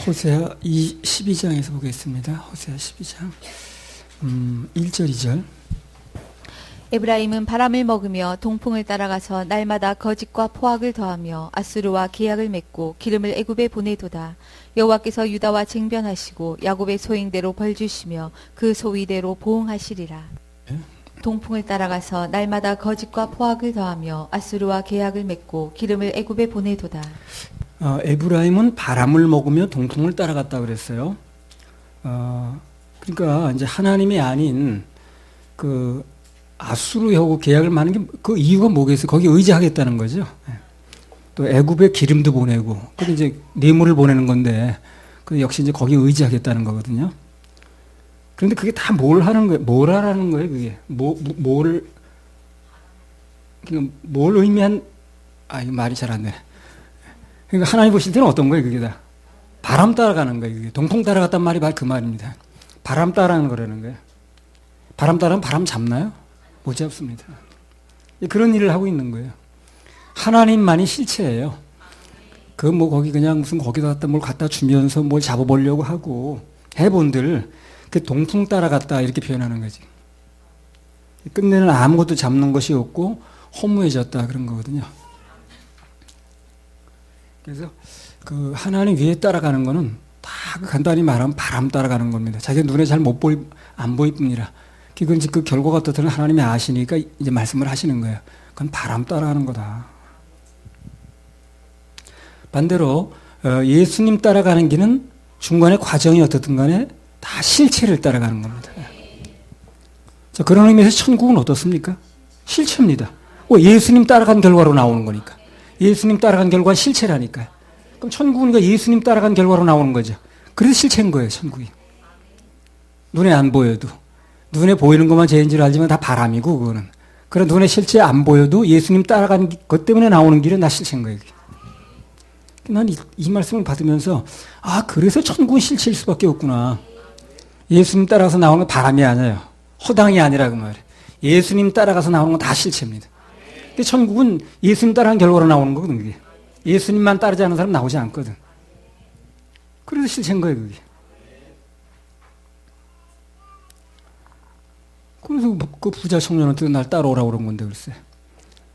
호세아 12장에서 보겠습니다. 호세아 12장 1절 2절. 에브라임은 바람을 먹으며 동풍을 따라가서 날마다 거짓과 포악을 더하며 아수르와 계약을 맺고 기름을 애굽에 보내도다. 여호와께서 유다와 쟁변하시고 야곱의 소행대로 벌주시며 그 소위대로 보응하시리라. 동풍을 따라가서 날마다 거짓과 포악을 더하며 아수르와 계약을 맺고 기름을 애굽에 보내도다. 에브라임은 바람을 먹으며 동풍을 따라갔다 그랬어요. 그러니까 이제 하나님이 아닌 그 아수르하고 계약을 맺는 게 그 이유가 뭐겠어요? 거기 의지하겠다는 거죠. 또 애굽에 기름도 보내고, 그 이제 뇌물을 보내는 건데, 그 역시 이제 거기 의지하겠다는 거거든요. 그런데 그게 다 뭘 하는 거예요? 뭘 하라는 거예요? 그게 뭘 의미한? 이거 말이 잘 안 돼. 그러니까 하나님 보실 때는 어떤 거예요? 그게 다 바람 따라가는 거예요. 그게 동풍 따라갔단 말이 바로 그 말입니다. 바람 따라가는 거라는 거예요. 바람 따라가면 바람 잡나요? 못 잡습니다. 그런 일을 하고 있는 거예요. 하나님만이 실체예요. 그 뭐 거기 그냥 무슨 거기다 갖다 뭘 갖다 주면서 뭘 잡아보려고 하고 해본들 그 동풍 따라갔다 이렇게 표현하는 거지. 끝내는 아무것도 잡는 것이 없고 허무해졌다 그런 거거든요. 그래서 그 하나님 위에 따라가는 거는 다 간단히 말하면 바람 따라가는 겁니다. 자기 눈에 잘 안 보일 뿐이라. 그건 이제 그 결과가 어떻든 하나님이 아시니까 이제 말씀을 하시는 거예요. 그건 바람 따라가는 거다. 반대로 예수님 따라가는 길은 중간에 과정이 어떻든 간에 다 실체를 따라가는 겁니다. 자, 그런 의미에서 천국은 어떻습니까? 실체입니다. 예수님 따라간 결과로 나오는 거니까. 예수님 따라간 결과는 실체라니까요. 그럼 천국은 예수님 따라간 결과로 나오는 거죠. 그래서 실체인 거예요, 천국이. 눈에 안 보여도. 눈에 보이는 것만 죄인 줄 알지만 다 바람이고, 그거는. 그런 눈에 실제 안 보여도 예수님 따라간 것 때문에 나오는 길은 다 실체인 거예요. 난 이 말씀을 받으면서, 그래서 천국은 실체일 수밖에 없구나. 예수님 따라가서 나오는 건 바람이 아니에요. 허당이 아니라 그 말이에요. 예수님 따라가서 나오는 건 다 실체입니다. 근데 천국은 예수님 따라한 결과로 나오는 거거든, 그게. 예수님만 따르지 않는 사람 나오지 않거든. 그래서 실체인 거예요, 그게. 그래서 그 부자 청년한테 날 따라오라고 그런 건데, 글쎄.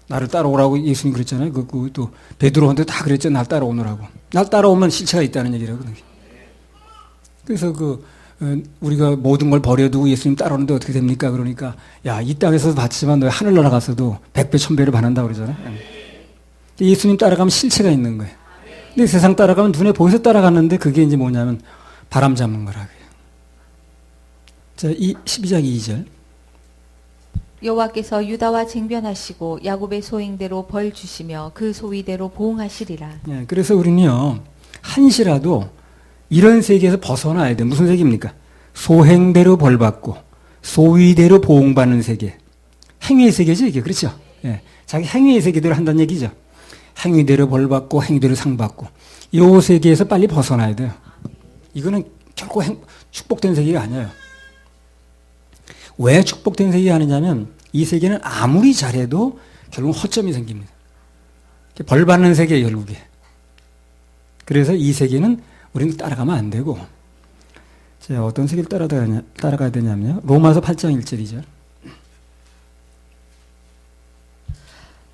나를 따라오라고 예수님 그랬잖아요. 또 베드로한테 다 그랬죠. 날 따라오느라고. 날 따라오면 실체가 있다는 얘기라거든요. 그래서 우리가 모든 걸 버려두고 예수님 따라오는데 어떻게 됩니까? 그러니까, 이 땅에서도 받지만 너 하늘 나라가서도 100배, 1000배를 받는다고 그러잖아요. 예수님 따라가면 실체가 있는 거예요. 근데 세상 따라가면 눈에 보여서 따라갔는데 그게 이제 뭐냐면 바람 잡는 거라고요. 자, 12장 2절. 여호와께서 유다와 쟁변하시고 야곱의 소행대로 벌 주시며 그 소위대로 보응하시리라. 그래서 우리는요, 한시라도 이런 세계에서 벗어나야 돼. 무슨 세계입니까? 소행대로 벌받고 소위대로 보응받는 세계. 행위의 세계죠, 이게. 그렇죠? 자기 행위의 세계대로 한다는 얘기죠. 행위대로 벌받고 행위대로 상받고. 이 세계에서 빨리 벗어나야 돼요. 이거는 결코 축복된 세계가 아니에요. 왜 축복된 세계가 아니냐면 이 세계는 아무리 잘해도 결국 허점이 생깁니다. 벌받는 세계예요, 결국에. 그래서 이 세계는 우리는 따라가면 안 되고, 자, 어떤 세계를 따라가야 되냐면요. 로마서 8장 1절 2절.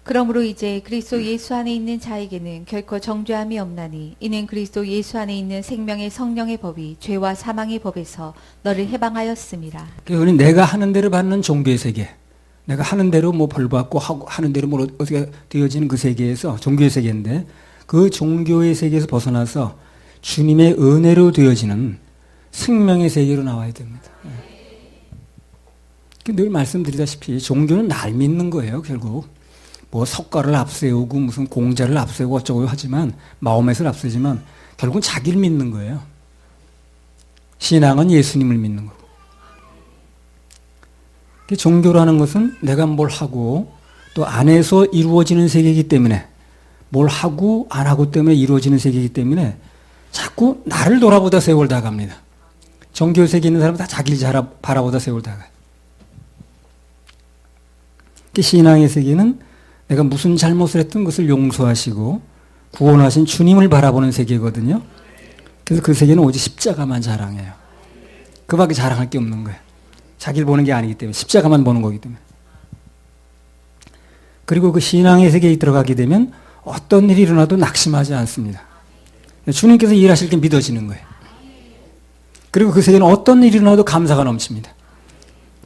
그러므로 이제 그리스도 예수 안에 있는 자에게는 결코 정죄함이 없나니 이는 그리스도 예수 안에 있는 생명의 성령의 법이 죄와 사망의 법에서 너를 해방하였음이라. 그러니 내가 하는 대로 받는 종교의 세계, 내가 하는 대로 뭐 벌받고 하는 대로 뭐 어떻게 되어지는 그 세계에서, 종교의 세계인데 그 종교의 세계에서 벗어나서 주님의 은혜로 되어지는 생명의 세계로 나와야 됩니다. 늘 말씀드리다시피 종교는 날 믿는 거예요, 결국. 뭐 석가를 앞세우고 무슨 공자를 앞세우고 어쩌고 하지만, 마호멧을 앞세지만 결국은 자기를 믿는 거예요. 신앙은 예수님을 믿는 거고. 종교라는 것은 내가 뭘 하고 또 안에서 이루어지는 세계이기 때문에, 뭘 하고 안 하고 때문에 이루어지는 세계이기 때문에 자꾸 나를 돌아보다 세월 다 갑니다. 종교 세계에 있는 사람은 다 자기를 바라보다 세월 다 가요. 신앙의 세계는 내가 무슨 잘못을 했던 것을 용서하시고 구원하신 주님을 바라보는 세계거든요. 그래서 그 세계는 오직 십자가만 자랑해요. 그 밖에 자랑할 게 없는 거예요. 자기를 보는 게 아니기 때문에 십자가만 보는 거기 때문에. 그리고 그 신앙의 세계에 들어가게 되면 어떤 일이 일어나도 낙심하지 않습니다. 주님께서 일하실 게 믿어지는 거예요. 그리고 그 세계는 어떤 일이 일어나도 감사가 넘칩니다.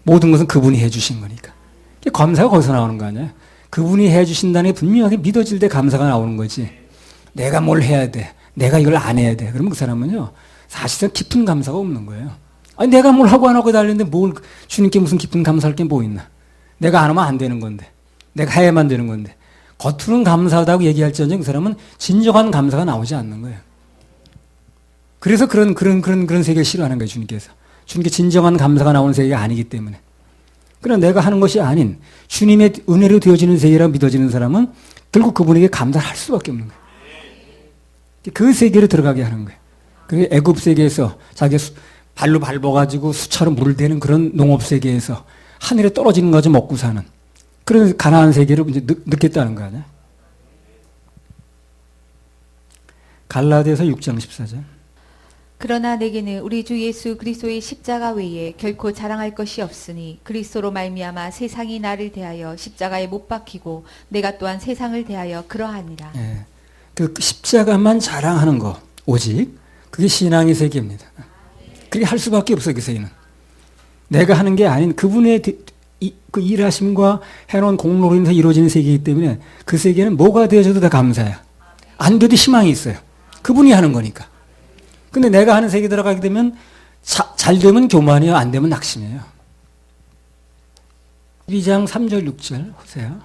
모든 것은 그분이 해주신 거니까. 감사가 거기서 나오는 거 아니에요? 그분이 해주신다는 게 분명하게 믿어질 때 감사가 나오는 거지. 내가 뭘 해야 돼. 내가 이걸 안 해야 돼. 그러면 그 사람은요, 사실상 깊은 감사가 없는 거예요. 아니, 내가 뭘 하고 안 하고 달리는데 뭘, 주님께 무슨 깊은 감사할 게 뭐 있나. 내가 안 하면 안 되는 건데. 내가 해야만 되는 건데. 겉으로는 감사하다고 얘기할지언정 그 사람은 진정한 감사가 나오지 않는 거예요. 그래서 그런 세계를 싫어하는 거예요, 주님께서. 주님께 진정한 감사가 나오는 세계가 아니기 때문에. 그러나 내가 하는 것이 아닌 주님의 은혜로 되어지는 세계라고 믿어지는 사람은 결국 그분에게 감사를 할 수밖에 없는 거예요. 그 세계로 들어가게 하는 거예요. 그리고 애굽 세계에서 자기가 발로 밟아가지고 수차로 물을 대는 그런 농업 세계에서 하늘에 떨어지는 거 좀 먹고 사는 그런 가나안 세계를 이제 느꼈다는 거 아니야? 갈라디아서 6장 14절. 그러나 내게는 우리 주 예수 그리스도의 십자가 외에 결코 자랑할 것이 없으니 그리스도로 말미암아 세상이 나를 대하여 십자가에 못 박히고 내가 또한 세상을 대하여 그러하니라. 예, 그 십자가만 자랑하는 거 오직 그게 신앙의 세계입니다. 그게 할 수밖에 없어요. 그 세계는 내가 하는 게 아닌 그분의 그 일하심과 해놓은 공로로 인해서 이루어지는 세계이기 때문에 그 세계는 뭐가 되어져도 다 감사야. 안 돼도 희망이 있어요. 그분이 하는 거니까. 근데 내가 하는 세계 들어가게 되면 잘 되면 교만이에요. 안 되면 낙심이에요. 2장 3절 6절 보세요.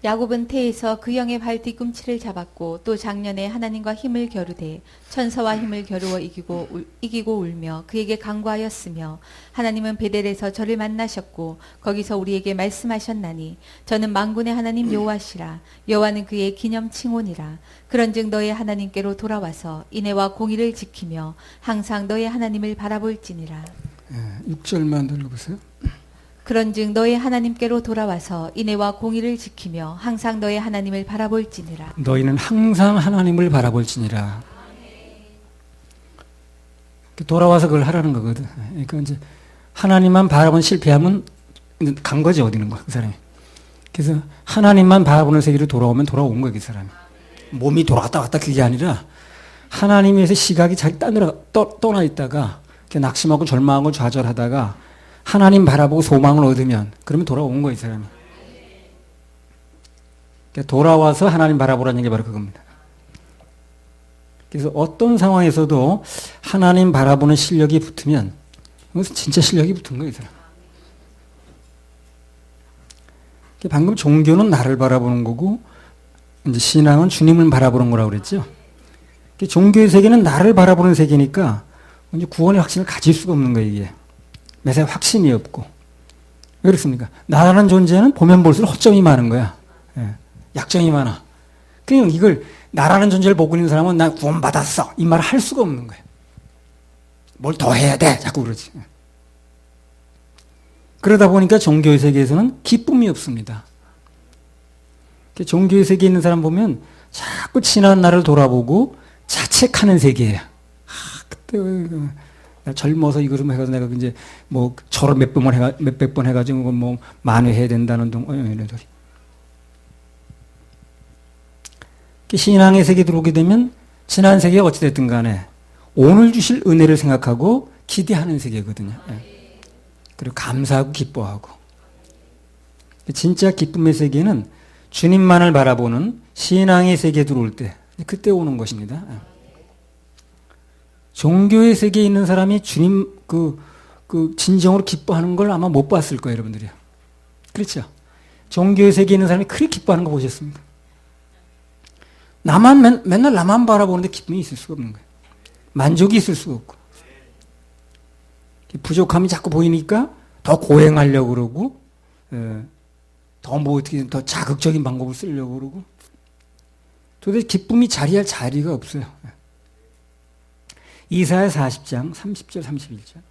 야곱은 태에서 그 영의 발 뒤꿈치를 잡았고 또 작년에 하나님과 힘을 겨루되 천사와 힘을 겨루어 이기고 울며 그에게 간구하였으며 하나님은 베델에서 저를 만나셨고 거기서 우리에게 말씀하셨나니 저는 만군의 하나님 여호와시라. 여호와는 그의 기념 칭혼이라. 그런즉 너의 하나님께로 돌아와서 인애와 공의를 지키며 항상 너의 하나님을 바라볼지니라. 6절만 들어보세요. 그런즉 너의 하나님께로 돌아와서 인애와 공의를 지키며 항상 너의 하나님을 바라볼지니라. 너희는 항상 하나님을 바라볼지니라. 돌아와서 그걸 하라는 거거든. 그러니까 이제 하나님만 바라보는 실패하면 간 거지 어디는 거야 그 사람이. 그래서 하나님만 바라보는 세계로 돌아오면 돌아온 거야 그 사람이. 몸이 돌아갔다 왔다 그게 아니라 하나님에서 시각이 자기 딴으로 떠나 있다가 낙심하고 절망하고 좌절하다가 하나님 바라보고 소망을 얻으면 그러면 돌아온 거예요, 이 사람이. 그러니까 돌아와서 하나님 바라보라는 게 바로 그겁니다. 그래서 어떤 상황에서도 하나님 바라보는 실력이 붙으면 그것은 진짜 실력이 붙은 거예요, 이 사람. 방금 종교는 나를 바라보는 거고 이제 신앙은 주님을 바라보는 거라고 그랬죠. 종교의 세계는 나를 바라보는 세계니까 이제 구원의 확신을 가질 수가 없는 거예요, 이게. 매사 확신이 없고. 왜 그렇습니까? 나라는 존재는 보면 볼수록 허점이 많은 거야. 예, 약점이 많아. 그냥 이걸 나라는 존재를 보고 있는 사람은 난 구원받았어. 이 말을 할 수가 없는 거예요. 뭘 더 해야 돼. 자꾸 그러지. 그러다 보니까 종교의 세계에서는 기쁨이 없습니다. 종교의 세계에 있는 사람 보면 자꾸 지난 날을 돌아보고 자책하는 세계예요. 그때 젊어서 이거 좀 해가지고 내가 이제 뭐 저를 몇백 번 해가지고 뭐 만회해야 된다는 이런 소리. 신앙의 세계에 들어오게 되면 지난 세계가 어찌됐든 간에 오늘 주실 은혜를 생각하고 기대하는 세계거든요. 그리고 감사하고 기뻐하고. 진짜 기쁨의 세계는 주님만을 바라보는 신앙의 세계에 들어올 때 그때 오는 것입니다. 종교의 세계에 있는 사람이 주님 진정으로 기뻐하는 걸 아마 못 봤을 거예요, 여러분들이요. 그렇죠? 종교의 세계에 있는 사람이 그렇게 기뻐하는 거 보셨습니까? 맨날 나만 바라보는데 기쁨이 있을 수가 없는 거예요. 만족이 있을 수가 없고. 부족함이 자꾸 보이니까 더 고행하려고 그러고, 더 자극적인 방법을 쓰려고 그러고, 도대체 기쁨이 자리할 자리가 없어요. 이사야 40장 30절 31절.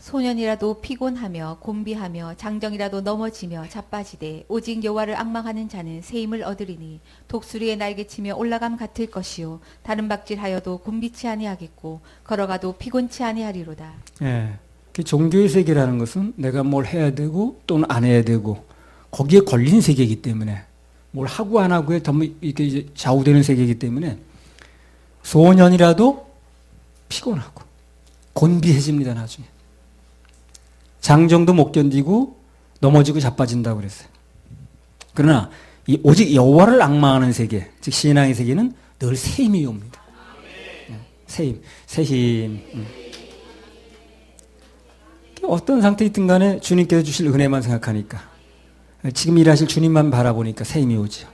소년이라도 피곤하며 곤비하며 장정이라도 넘어지며 자빠지되 오직 여호와를 앙망하는 자는 새 힘을 얻으리니 독수리의 날개치며 올라감 같을 것이요 다른 박질하여도 곤비치 아니하겠고 걸어가도 피곤치 아니하리로다. 예. 그 종교의 세계라는 것은 내가 뭘 해야 되고 또는 안 해야 되고 거기에 걸린 세계이기 때문에 뭘 하고 안 하고에 너무 이렇게 이제 좌우되는 세계이기 때문에 소년이라도 피곤하고 곤비해집니다, 나중에. 장정도 못 견디고 넘어지고 자빠진다고 그랬어요. 그러나 오직 여호와를 앙망하는 세계, 즉 신앙의 세계는 늘 새 힘이 옵니다. 새 힘, 새 힘. 어떤 상태에 있든 간에 주님께서 주실 은혜만 생각하니까, 지금 일하실 주님만 바라보니까 새 힘이 오죠.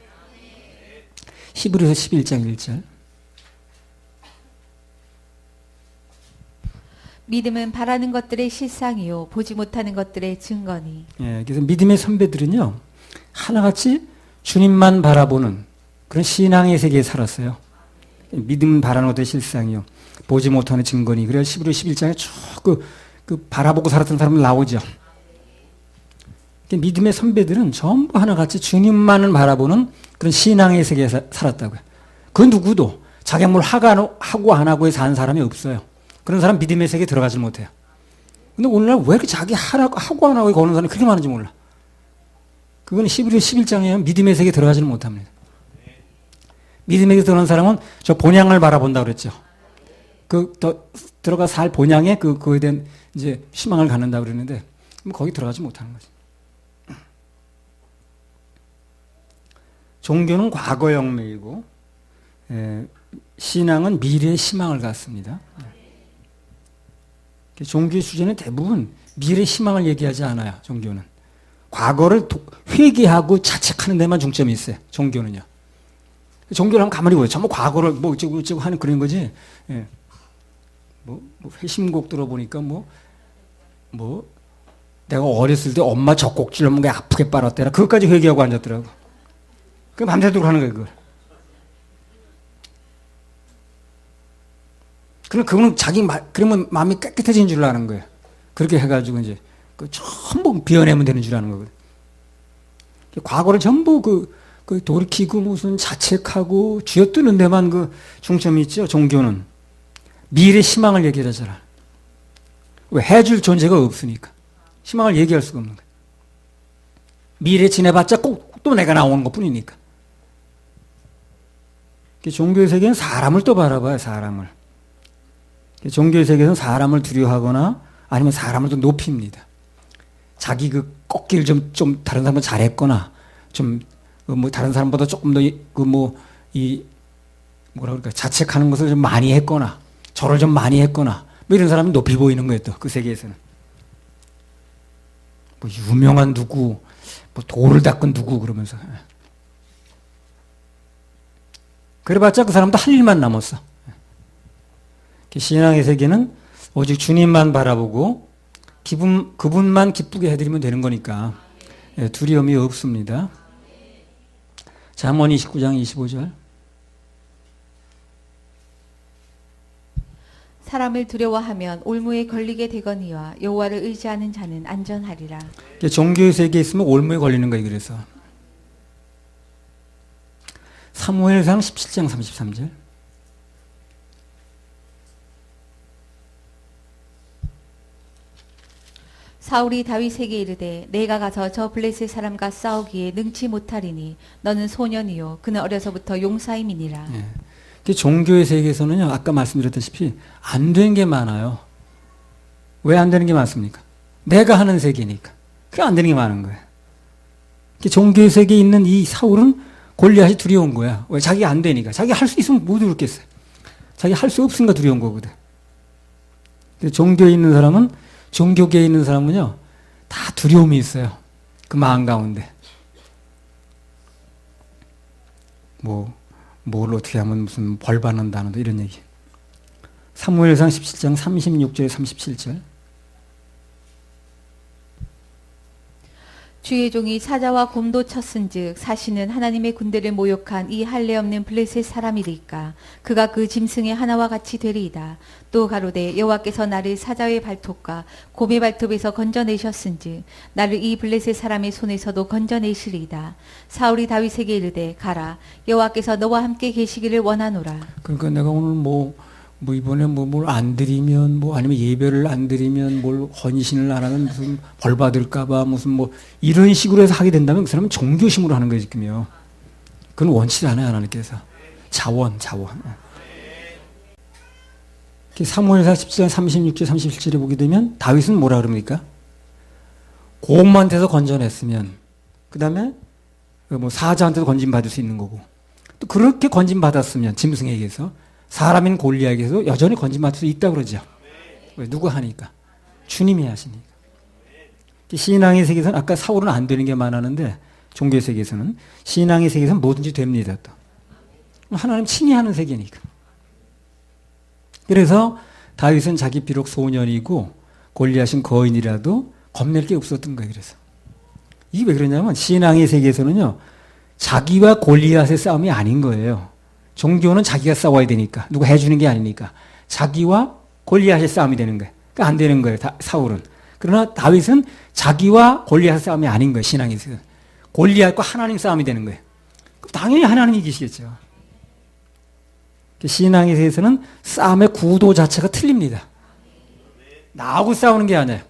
히브리서 11장 1절. 믿음은 바라는 것들의 실상이요 보지 못하는 것들의 증거니. 예, 그래서 믿음의 선배들은요, 하나같이 주님만 바라보는 그런 신앙의 세계에 살았어요. 믿음 바라는 것들의 실상이요 보지 못하는 증거니. 그래서 히브리 11장에 쭉 그 바라보고 살았던 사람들 나오죠. 믿음의 선배들은 전부 하나같이 주님만을 바라보는 그런 신앙의 세계에 살았다고요. 그 누구도 자기 뭘 하고 안 하고에 산 사람이 없어요. 그런 사람 믿음의 세계에 들어가지 못해요. 근데 오늘날 왜 이렇게 자기 하고 안 하고에 거는 사람이 그렇게 많은지 몰라. 그건 히브리 11장에 믿음의 세계에 들어가지는 못합니다. 믿음의 세계에 들어간 사람은 저 본향을 바라본다고 그랬죠. 들어가 살 본향에 그거에 대한 이제 희망을 갖는다고 그러는데, 거기 들어가지 못하는 거지. 종교는 과거 영매이고, 신앙은 미래의 희망을 갖습니다. 종교의 주제는 대부분 미래 희망을 얘기하지 않아요. 종교는 과거를 회개하고 자책하는 데만 중점이 있어요. 종교는요. 종교를 한번 가만히 보요. 전부 과거를 뭐 어쩌고 하는 그런 거지. 예. 뭐 회심곡 들어보니까 내가 어렸을 때 엄마 젖꼭지를 먹는 게 아프게 빨았대라. 그것까지 회개하고 앉았더라고. 그 밤새도록 하는 거예요, 그걸. 그거는 그러면 마음이 깨끗해진 줄 아는 거예요. 그렇게 해가지고 이제 전부 비워내면 되는 줄 아는 거거든. 과거를 전부 돌이키고 무슨 자책하고 쥐어뜨는 데만 중점이 있죠. 종교는 미래 희망을 얘기하잖아. 왜? 해줄 존재가 없으니까 희망을 얘기할 수가 없는 거예요. 미래 지내봤자 꼭 또 내가 나오는 것 뿐이니까. 종교의 세계는 사람을 또 바라봐요. 사람을. 종교의 세계에서는 사람을 두려워하거나 아니면 사람을 좀 높입니다. 자기 꺾기를 좀 다른 사람보다 잘했거나, 다른 사람보다 조금 더 자책하는 것을 좀 많이 했거나, 절을 좀 많이 했거나, 이런 사람이 높이 보이는 거예요, 또, 그 세계에서는. 유명한 누구, 돌을 닦은 누구, 그러면서. 그래봤자 그 사람도 할 일만 남았어. 신앙의 세계는 오직 주님만 바라보고 그분만 기쁘게 해드리면 되는 거니까 두려움이 없습니다. 잠언 29장 25절. 사람을 두려워하면 올무에 걸리게 되거니와 여호와를 의지하는 자는 안전하리라. 종교의 세계에 있으면 올무에 걸리는 거예요. 그래서 사무엘상 17장 33절. 사울이 다윗에게 이르되 내가 가서 저 블레셋 사람과 싸우기에 능치 못하리니 너는 소년이요 그는 어려서부터 용사임이니라. 종교의 세계에서는요, 아까 말씀드렸다시피 안 되는 게 많아요. 왜 안 되는 게 많습니까? 내가 하는 세계니까. 그게 안 되는 게 많은 거예요. 종교의 세계에 있는 이 사울은 골리앗이 두려운 거야. 왜? 자기가 안 되니까. 자기 할 수 있으면 못 두렵겠어요. 자기 할 수 없으니까 두려운 거거든. 종교에 있는 사람은, 종교계에 있는 사람은요, 다 두려움이 있어요. 그 마음 가운데. 뭘 어떻게 하면 무슨 벌 받는다는 이런 얘기. 사무엘상 17장 36절 37절. 주의 종이 사자와 곰도 쳤은즉 사시는 하나님의 군대를 모욕한 이 할례 없는 블레셋 사람이리까 그가 그 짐승의 하나와 같이 되리이다. 또 가로되 여호와께서 나를 사자의 발톱과 곰의 발톱에서 건져내셨은즉 나를 이 블레셋 사람의 손에서도 건져내시리이다. 사울이 다윗에게 이르되 가라 여호와께서 너와 함께 계시기를 원하노라. 그러니까 내가 오늘 이번에 뭘 안 드리면 아니면 예배를 안 드리면 헌신을 안 하면 무슨 벌 받을까봐 무슨 이런 식으로 해서 하게 된다면 그 사람은 종교심으로 하는 거예요, 지금요. 그건 원치 않아요, 하나님께서. 자원. 사무엘상 17장 36절 37절에 보게 되면 다윗은 뭐라 그럽니까? 곰한테서 건져냈으면 그 다음에 사자한테도 건진받을 수 있는 거고 또 그렇게 건진받았으면 짐승에게서 사람인 골리앗에게서 여전히 건진받을 수 있다고 그러죠. 왜? 누가 하니까? 주님이 하시니까. 신앙의 세계에서는 아까 사울은 안 되는 게 많았는데 종교의 세계에서는 신앙의 세계에서는 뭐든지 됩니다. 또. 하나님 친히 하는 세계니까. 그래서 다윗은 자기 비록 소년이고 골리앗은 거인이라도 겁낼 게 없었던 거예요. 그래서 이게 왜 그러냐면 신앙의 세계에서는요 자기와 골리앗의 싸움이 아닌 거예요. 종교는 자기가 싸워야 되니까 누가 해주는 게 아니니까 자기와 골리앗의 싸움이 되는 거예요. 그러니까 안 되는 거예요. 사울은. 그러나 다윗은 자기와 골리앗의 싸움이 아닌 거예요. 신앙에서 골리앗과 하나님 싸움이 되는 거예요. 당연히 하나님 이기시겠죠. 신앙에 대해서는 싸움의 구도 자체가 틀립니다. 나하고 싸우는 게 아니에요.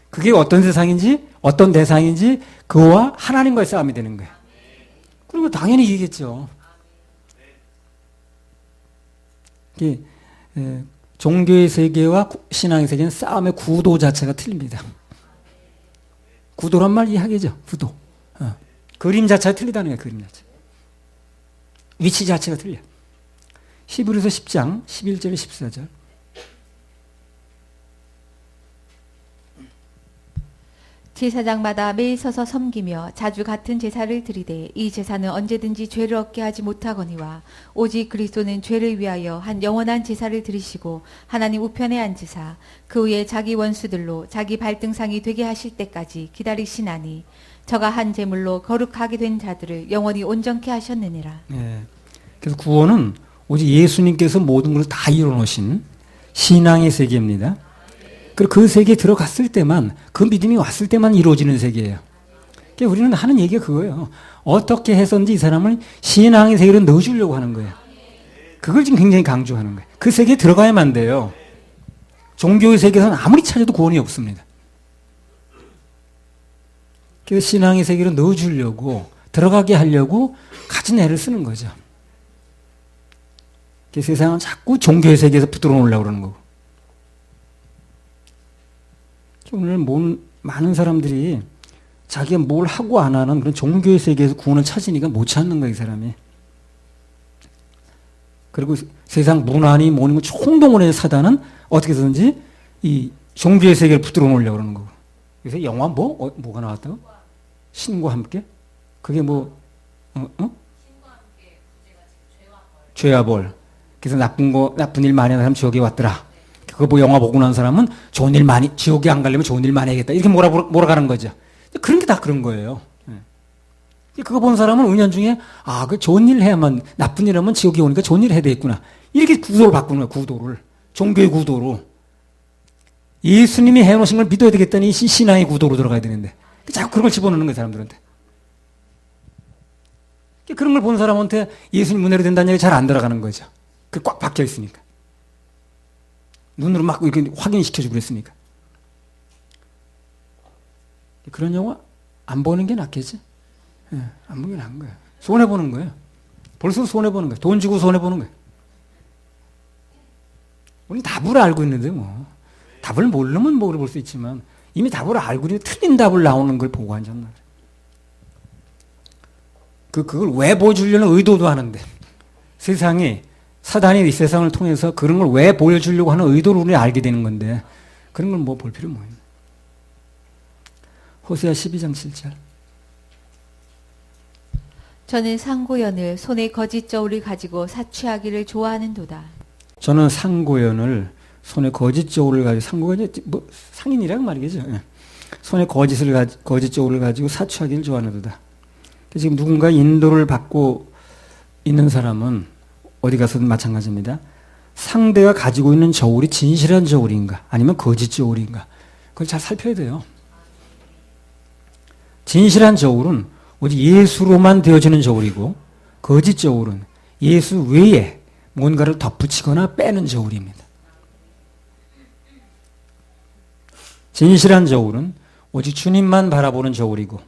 그게 어떤 세상인지 어떤 대상인지 그와 하나님과의 싸움이 되는 거예요. 그리고 당연히 이기겠죠. 종교의 세계와 신앙의 세계는 싸움의 구도 자체가 틀립니다. 구도란 말 이해하겠죠? 구도. 그림 자체가 틀리다는 거예요. 그림 자체. 위치 자체가 틀려. 히브리서 10장 11절 14절. 제사장마다 매일 서서 섬기며 자주 같은 제사를 드리되 이 제사는 언제든지 죄를 얻게 하지 못하거니와 오직 그리스도는 죄를 위하여 한 영원한 제사를 드리시고 하나님 우편에 앉으사 그 후에 자기 원수들로 자기 발등상이 되게 하실 때까지 기다리시나니 저가 한 제물로 거룩하게 된 자들을 영원히 온전케 하셨느니라. 네. 그래서 구원은 오직 예수님께서 모든 것을 다 이뤄놓으신 신앙의 세계입니다. 그리고 그 세계에 들어갔을 때만 그 믿음이 왔을 때만 이루어지는 세계예요. 그러니까 우리는 하는 얘기가 그거예요. 어떻게 해서든지 이 사람을 신앙의 세계로 넣어주려고 하는 거예요. 그걸 지금 굉장히 강조하는 거예요. 그 세계에 들어가야만 돼요. 종교의 세계에서는 아무리 찾아도 구원이 없습니다. 그래서 신앙의 세계로 넣어주려고 들어가게 하려고 가진 애를 쓰는 거죠. 그래서 세상은 자꾸 종교의 세계에서 붙들어 놓으려고 그러는 거고. 오늘 많은 사람들이 자기가 뭘 하고 안 하는 그런 종교의 세계에서 구원을 찾으니까 못 찾는 거야, 이 사람이. 그리고 세상 문화니 뭐니 총동원해서 사단은 어떻게 해서든지 이 종교의 세계를 붙들어 놓으려고 그러는 거고. 그래서 영화 뭐가 나왔다고? 신과 함께? 그게 죄와 벌. 그래서 나쁜 일 많이 하는 사람 지옥에 왔더라. 그거 영화 보고 난 사람은 좋은 일 많이, 지옥에 안 가려면 좋은 일 많이 해야겠다. 이렇게 몰아가는 거죠. 그런 게 다 그런 거예요. 그거 본 사람은 은연중에, 그 좋은 일 해야만, 나쁜 일 하면 지옥에 오니까 좋은 일 해야 되겠구나. 이렇게 구도를 바꾸는 거예요, 구도를. 종교의 구도로. 예수님이 해놓으신 걸 믿어야 되겠다니 신앙의 구도로 들어가야 되는데. 자꾸 그런 걸 집어넣는 거예요, 사람들한테. 그런 걸 본 사람한테 예수님 은혜로 된다는 얘기 잘 안 들어가는 거죠. 그 꽉 박혀 있으니까. 눈으로 막 이렇게 확인시켜주고 그랬으니까. 그런 영화 안 보는 게 낫겠지? 안 보는 게 나은 거예요. 손해보는 거예요. 벌써 손해보는 거예요. 돈 주고 손해보는 거예요. 우리는 답을 알고 있는데 답을 모르면 볼 수 있지만 이미 답을 알고 있는데 틀린 답을 나오는 걸 보고 앉았나 그래요. 그걸 왜 보여주려는 의도도 하는데 세상이 사단이 이 세상을 통해서 그런 걸 왜 보여주려고 하는 의도를 우리가 알게 되는 건데 그런 걸 볼 필요 뭐 있나. 호세아 12장 7절. 저는 상고연을 손에 거짓 저울을 가지고 사취하기를 좋아하는도다. 저는 상고연을 손에 거짓 저울을 가지고 상고가 상인이라고 말이겠죠. 손에 거짓 저울을 가지고 사취하기를 좋아하는도다. 지금 누군가 인도를 받고 있는 사람은 어디 가서든 마찬가지입니다. 상대가 가지고 있는 저울이 진실한 저울인가 아니면 거짓 저울인가 그걸 잘 살펴야 돼요. 진실한 저울은 오직 예수로만 되어지는 저울이고 거짓 저울은 예수 외에 뭔가를 덧붙이거나 빼는 저울입니다. 진실한 저울은 오직 주님만 바라보는 저울이고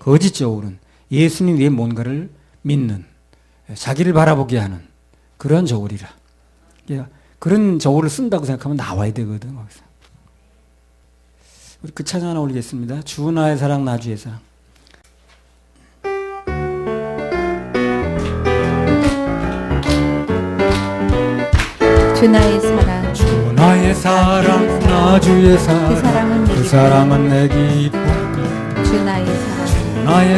거짓 저울은 예수님 외에 뭔가를 믿는 자기를 바라보게 하는 그런 저울이라. 그런 저울을 쓴다고 생각하면 나와야 되거든. 거기서. 우리 그 찬양 하나 올리겠습니다. 주 나의 사랑 나 주의 사랑. 주 나의 사랑 주 나의 사랑 나 주의 사랑 그 사랑은 내 기쁨 주 나의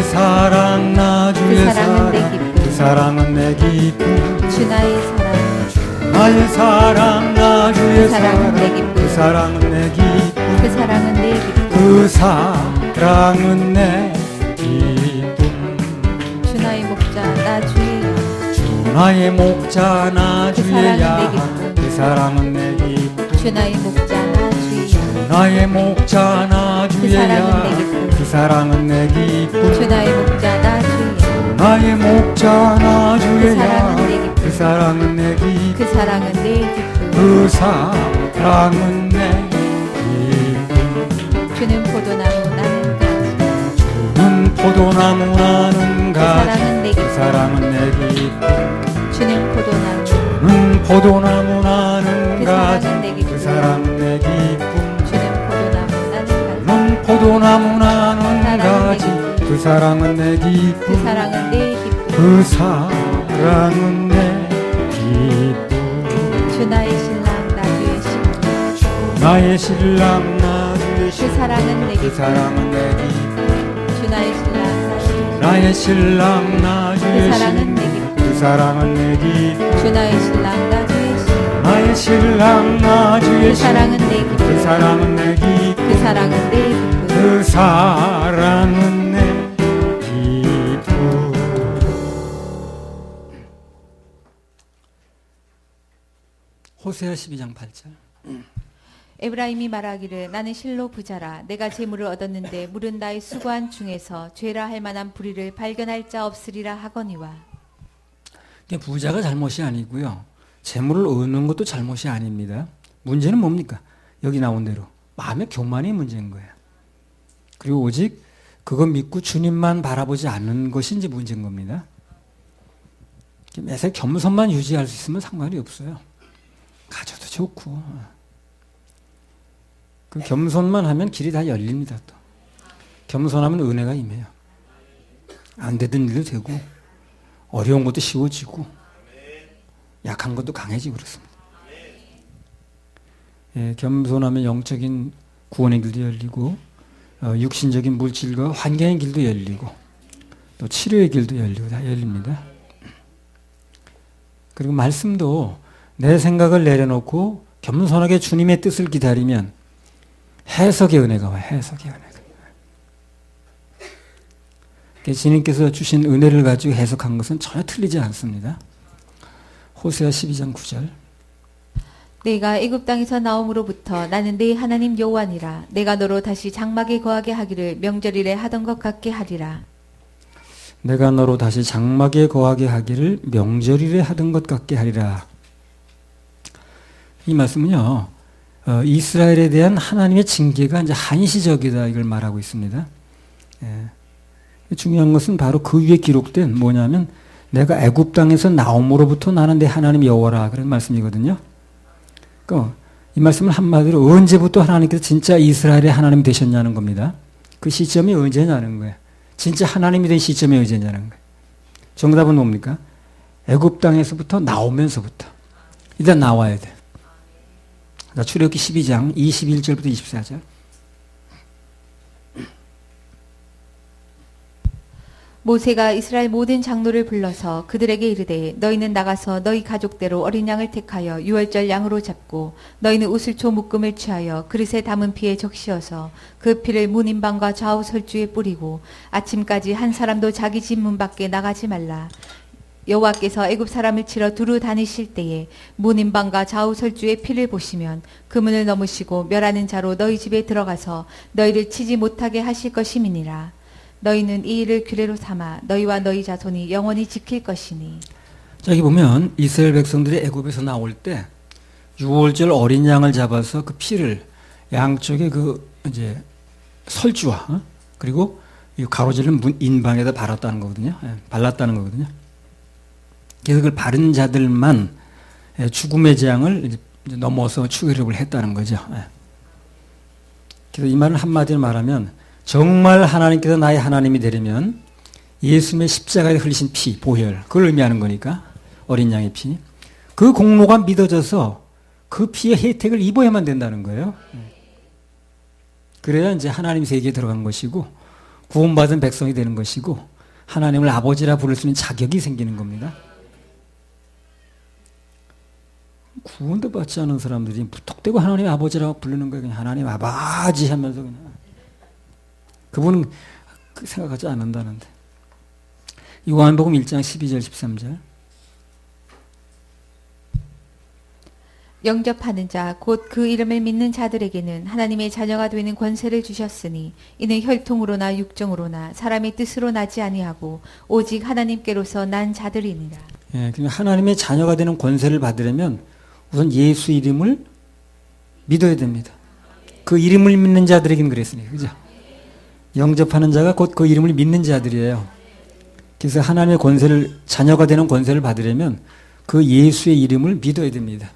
사랑 나 주의 사랑 그 사랑은 내 기쁨 주 나의 사랑 나의 사랑 나 주의 사랑 그 사랑은 내 기쁨 그 사랑은 내 기쁨 그 사랑은 내 그 기쁨 사랑은 내 기쁨 주 나의 목자 나 주의 양 주 나의 목자 나 주의 양 그 사랑은 내 기쁨 주 나의 목자 나 주의 양 나의 목자 나 주의 양 그 사랑은 내 기쁨 주 나의 목자 나 주의 양 나의 목자 나 주의 양 그 사랑은 내 기쁨 그 사랑은 내 기쁨 그 사랑은 내 기쁨 주는 포도나무 나는 가지 주는 포도나무 나는 가지 그 사랑은 내 그 사랑은 내 기쁨 주는 포도나무 주는 포도나무 나는 그 가지 사랑은 내 기쁨 그 사랑은 내 기쁨 주는 포도나무 나는 가지 주는 포도나무 나는 가지 그 사랑은 내 기쁨 그 사랑은 내 기쁨 그 사랑은 내 기쁨 주 나의 신랑 나 주의 신부 나의 신랑 나 주의 그 신부 사랑은 내 그 기쁨 사랑은 내 기쁨 주 나의 신랑 나 주의 나의 신랑 나 주의 그 사랑은 내 신부 기쁨 그 사랑은 내 기쁨 주 나의 신랑 나 주의 신부 나의 신랑 나 주의 그 사랑은 신부 내 기쁨 그 사랑은 내 기쁨 그 사랑은 내 기쁨 그 사랑은 내 기쁨 호세아 12장 8절 에브라임이 말하기를 나는 실로 부자라 내가 재물을 얻었는데 물은 나의 수고한 중에서 죄라 할 만한 불의를 발견할 자 없으리라 하거니와. 부자가 잘못이 아니고요. 재물을 얻는 것도 잘못이 아닙니다. 문제는 뭡니까? 여기 나온 대로 마음의 교만이 문제인 거예요. 그리고 오직 그거 믿고 주님만 바라보지 않는 것이 이제 문제인 겁니다. 매사 겸손만 유지할 수 있으면 상관이 없어요. 가져도 좋고. 그 겸손만 하면 길이 다 열립니다. 또 겸손하면 은혜가 임해요. 안 되던 일도 되고 어려운 것도 쉬워지고 약한 것도 강해지고 그렇습니다. 예, 겸손하면 영적인 구원의 길도 열리고 육신적인 물질과 환경의 길도 열리고 또 치료의 길도 열리고 다 열립니다. 그리고 말씀도 내 생각을 내려놓고 겸손하게 주님의 뜻을 기다리면 해석의 은혜가 와요. 해석의 은혜가. 주님께서 주신 은혜를 가지고 해석한 것은 전혀 틀리지 않습니다. 호세아 12장 9절 내가 애굽 땅에서 나옴으로부터 나는 네 하나님 여호와니라. 내가 너로 다시 장막에 거하게 하기를 명절일에 하던 것 같게 하리라. 내가 너로 다시 장막에 거하게 하기를 명절일에 하던 것 같게 하리라. 이 말씀은요, 이스라엘에 대한 하나님의 징계가 이제 한시적이다 이걸 말하고 있습니다. 예. 중요한 것은 바로 그 위에 기록된 뭐냐면 내가 애굽 땅에서 나옴으로부터 나는 내 하나님 여호와라 그런 말씀이거든요. 그러니까 이 말씀은 한마디로 언제부터 하나님께서 진짜 이스라엘의 하나님이 되셨냐는 겁니다. 그 시점이 언제냐는 거예요. 진짜 하나님이 된 시점이 언제냐는 거예요. 정답은 뭡니까? 애굽 땅에서부터 나오면서부터. 일단 나와야 돼. 자, 출애굽기 12장 21절부터 24절. 모세가 이스라엘 모든 장로를 불러서 그들에게 이르되 너희는 나가서 너희 가족대로 어린 양을 택하여 유월절 양으로 잡고 너희는 우슬초 묶음을 취하여 그릇에 담은 피에 적시어서 그 피를 문 인방과 좌우 설주에 뿌리고 아침까지 한 사람도 자기 집 문 밖에 나가지 말라. 여호와께서 애굽 사람을 치러 두루 다니실 때에 문 인방과 좌우 설주의 피를 보시면 그 문을 넘으시고 멸하는 자로 너희 집에 들어가서 너희를 치지 못하게 하실 것임이니라. 너희는 이 일을 규례로 삼아 너희와 너희 자손이 영원히 지킬 것이니. 자, 여기 보면 이스라엘 백성들이 애굽에서 나올 때 유월절 어린 양을 잡아서 그 피를 양쪽에 그 이제 설주와 그리고 이 가로질른 문 인방에다 발랐다는 거거든요. 발랐다는 거거든요. 그래서 그걸 바른 자들만 죽음의 재앙을 이제 넘어서 추계력을 했다는 거죠. 그래서 이 말은 한마디로 말하면 정말 하나님께서 나의 하나님이 되려면 예수님의 십자가에 흘리신 피, 보혈, 그걸 의미하는 거니까 어린 양의 피. 그 공로가 믿어져서 그 피의 혜택을 입어야만 된다는 거예요. 그래야 이제 하나님 세계에 들어간 것이고 구원받은 백성이 되는 것이고 하나님을 아버지라 부를 수 있는 자격이 생기는 겁니다. 구원도 받지 않은 사람들이 무턱대고 하나님 아버지라고 부르는 거예요. 그냥 하나님 아버지 하면서 그냥. 그분은 생각하지 않는다는데. 요한복음 1장 12절 13절. 영접하는 자 곧 그 이름을 믿는 자들에게는 하나님의 자녀가 되는 권세를 주셨으니 이는 혈통으로나 육정으로나 사람의 뜻으로 나지 아니하고 오직 하나님께로서 난 자들이니라. 예, 그러니까 하나님의 자녀가 되는 권세를 받으려면 우선 예수 이름을 믿어야 됩니다. 그 이름을 믿는 자들에게는 그랬으니까. 그죠? 영접하는 자가 곧 그 이름을 믿는 자들이에요. 그래서 하나님의 권세를, 자녀가 되는 권세를 받으려면 그 예수의 이름을 믿어야 됩니다.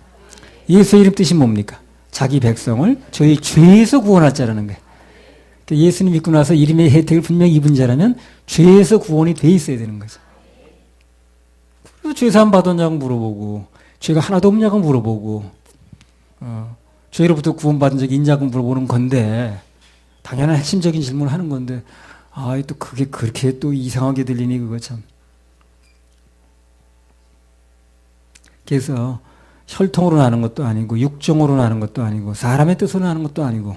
예수의 이름 뜻이 뭡니까? 자기 백성을 저희 죄에서 구원할 자라는 거예요. 그러니까 예수님 믿고 나서 이름의 혜택을 분명히 입은 자라면 죄에서 구원이 돼 있어야 되는 거죠. 그래서 죄사함 받았냐고 물어보고, 죄가 하나도 없냐고 물어보고, 죄로부터 구원받은 적이 있냐고 물어보는 건데, 당연한 핵심적인 질문을 하는 건데, 또 그게 그렇게 또 이상하게 들리니, 그거 참. 그래서, 혈통으로 나는 것도 아니고, 육종으로 나는 것도 아니고, 사람의 뜻으로 나는 것도 아니고,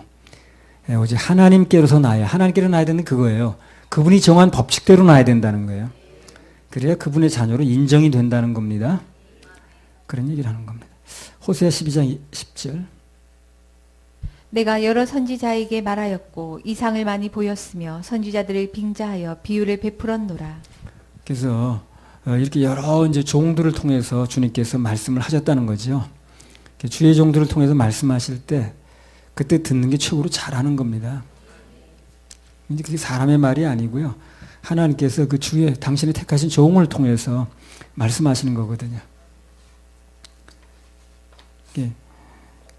오직 하나님께로서 나야. 하나님께로 나야 되는 그거예요. 그분이 정한 법칙대로 나야 된다는 거예요. 그래야 그분의 자녀로 인정이 된다는 겁니다. 그런 얘기를 하는 겁니다. 호세아 12장 10절. 내가 여러 선지자에게 말하였고 이상을 많이 보였으며 선지자들을 빙자하여 비유를 베풀었노라. 그래서 이렇게 여러 이제 종들을 통해서 주님께서 말씀을 하셨다는 거죠. 주의 종들을 통해서 말씀하실 때 그때 듣는 게 최고로 잘하는 겁니다. 이제 그게 사람의 말이 아니고요. 하나님께서 그 주의 당신이 택하신 종을 통해서 말씀하시는 거거든요.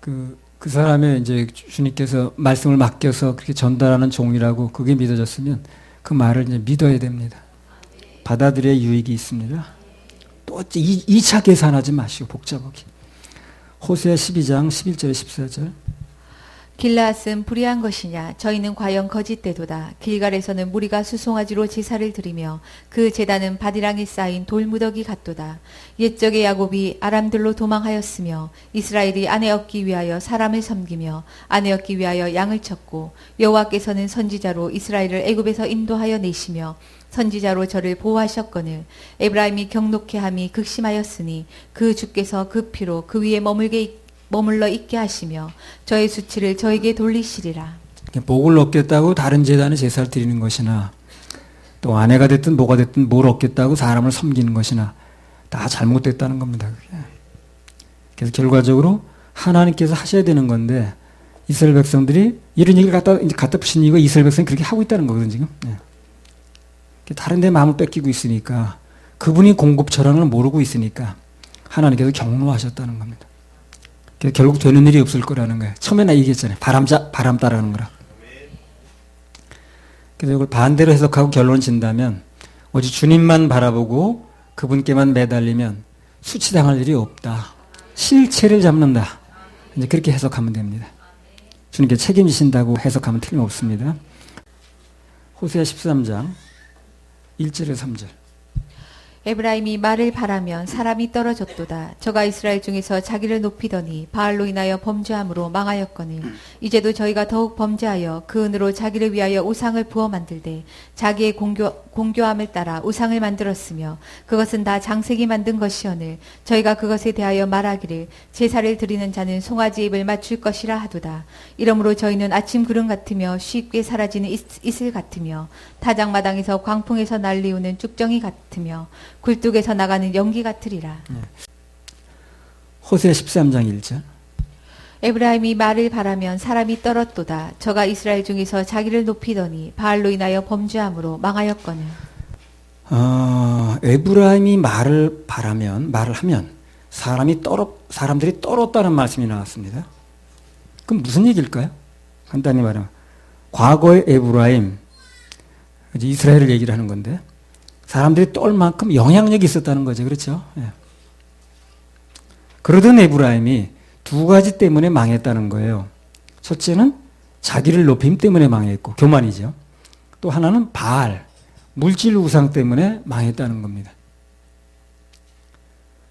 그 사람의 이제 주님께서 말씀을 맡겨서 그렇게 전달하는 종이라고 그게 믿어졌으면 그 말을 이제 믿어야 됩니다. 받아들여야 유익이 있습니다. 또 2차 계산하지 마시고 복잡하게. 호세아 12장 11절에 14절. 길라앗은 불의한 것이냐 저희는 과연 거짓되도다. 길갈에서는 무리가 수송아지로 제사를 드리며 그 제단은 바디랑에 쌓인 돌무더기 같도다. 옛적의 야곱이 아람들로 도망하였으며 이스라엘이 아내 얻기 위하여 사람을 섬기며 아내 얻기 위하여 양을 쳤고 여호와께서는 선지자로 이스라엘을 애굽에서 인도하여 내시며 선지자로 저를 보호하셨거늘 에브라임이 경록해 함이 극심하였으니 그 주께서 그 피로 그 위에 머물러 있게 하시며 저의 수치를 저에게 돌리시리라. 복을 얻겠다고 다른 제단에 제사를 드리는 것이나 또 아내가 됐든 뭐가 됐든 뭘 얻겠다고 사람을 섬기는 것이나 다 잘못됐다는 겁니다. 그게. 그래서 결과적으로 하나님께서 하셔야 되는 건데 이스라엘 백성들이 이런 얘기를 갖다 붙인 이유가 이스라엘 백성이 그렇게 하고 있다는 거거든요. 지금. 다른 데 마음을 뺏기고 있으니까 그분이 공급처라는 걸 모르고 있으니까 하나님께서 경로하셨다는 겁니다. 결국 되는 일이 없을 거라는 거예요. 처음에 나 얘기했잖아요. 바람 따라가는 거라. 그래서 이걸 반대로 해석하고 결론을 진다면 오직 주님만 바라보고 그분께만 매달리면 수치당할 일이 없다. 실체를 잡는다. 이제 그렇게 해석하면 됩니다. 주님께 책임지신다고 해석하면 틀림없습니다. 호세아 13장 1절에 3절. 에브라임이 말을 바라면 사람이 떨어졌도다. 저가 이스라엘 중에서 자기를 높이더니 바알로 인하여 범죄함으로 망하였거늘 이제도 저희가 더욱 범죄하여 그 은으로 자기를 위하여 우상을 부어 만들되 자기의 공교함을 따라 우상을 만들었으며 그것은 다 장색이 만든 것이오늘 저희가 그것에 대하여 말하기를 제사를 드리는 자는 송아지 입을 맞출 것이라 하도다. 이러므로 저희는 아침 구름 같으며 쉽게 사라지는 이슬 같으며 타작마당에서 광풍에서 날리우는 쭉정이 같으며 굴뚝에서 나가는 연기 같으리라. 호세아 13장 1절. 에브라임이 말을 바라면 사람이 떨었도다. 저가 이스라엘 중에서 자기를 높이더니 바알로 인하여 범죄함으로 망하였거늘. 에브라임이 말을 하면 사람들이 떨었다는 말씀이 나왔습니다. 그럼 무슨 얘기일까요? 간단히 말하면 과거의 에브라임, 이스라엘을 얘기를 하는 건데 사람들이 떨 만큼 영향력이 있었다는 거죠. 그렇죠? 예. 그러던 에브라임이 두 가지 때문에 망했다는 거예요. 첫째는 자기를 높임 때문에 망했고, 교만이죠. 또 하나는 바알, 물질 우상 때문에 망했다는 겁니다.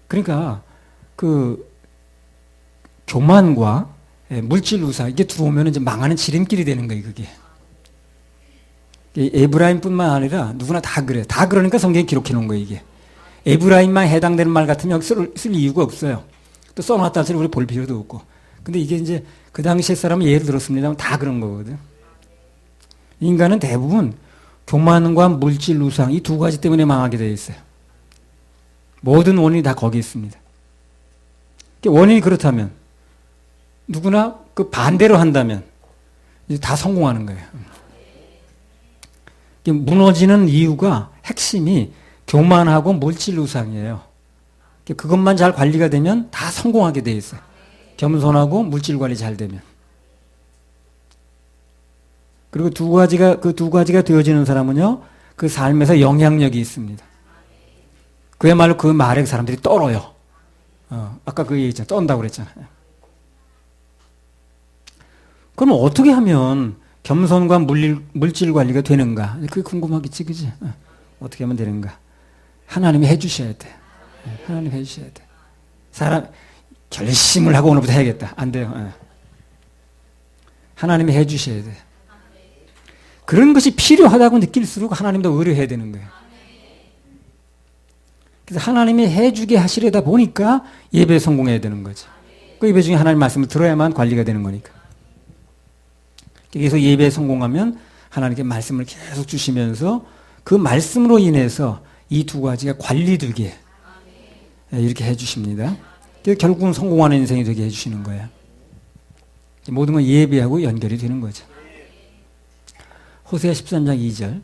그러니까 그 교만과 물질 우상 이게 들어오면 이제 망하는 지름길이 되는 거예요. 그게. 에브라임뿐만 아니라 누구나 다 그래. 다 그러니까 성경에 기록해 놓은 거예요. 이게. 에브라임만 해당되는 말 같으면 쓸 이유가 없어요. 또 써놨다 해서 우리 볼 필요도 없고. 근데 이게 이제 그 당시에 사람은 예를 들었습니다만 다 그런 거거든. 인간은 대부분 교만과 물질 우상 이 두 가지 때문에 망하게 되어 있어요. 모든 원인이 다 거기 있습니다. 원인이 그렇다면 누구나 그 반대로 한다면 이제 다 성공하는 거예요. 무너지는 이유가 핵심이 교만하고 물질 우상이에요. 그것만 잘 관리가 되면 다 성공하게 돼 있어요. 겸손하고 물질 관리 잘 되면. 그리고 그 두 가지가 되어지는 사람은요, 그 삶에서 영향력이 있습니다. 그야말로 그 말에 사람들이 떨어요. 아까 그 얘기 있잖아요. 떤다고 그랬잖아요. 그럼 어떻게 하면 겸손과 물질 관리가 되는가? 그게 궁금하겠지, 그지? 어떻게 하면 되는가? 하나님이 해주셔야 돼. 하나님이 해주셔야 돼. 사람, 결심을 하고 오늘부터 해야겠다. 안 돼요. 하나님이 해주셔야 돼. 그런 것이 필요하다고 느낄수록 하나님도 의뢰해야 되는 거예요. 그래서 하나님이 해주게 하시려다 보니까 예배에 성공해야 되는 거죠. 그 예배 중에 하나님 말씀을 들어야만 관리가 되는 거니까. 그래서 예배에 성공하면 하나님께 말씀을 계속 주시면서 그 말씀으로 인해서 이 두 가지가 관리되게 이렇게 해주십니다. 그래서 결국은 성공하는 인생이 되게 해주시는 거예요. 모든 건 예배하고 연결이 되는 거죠. 호세아 13장 2절.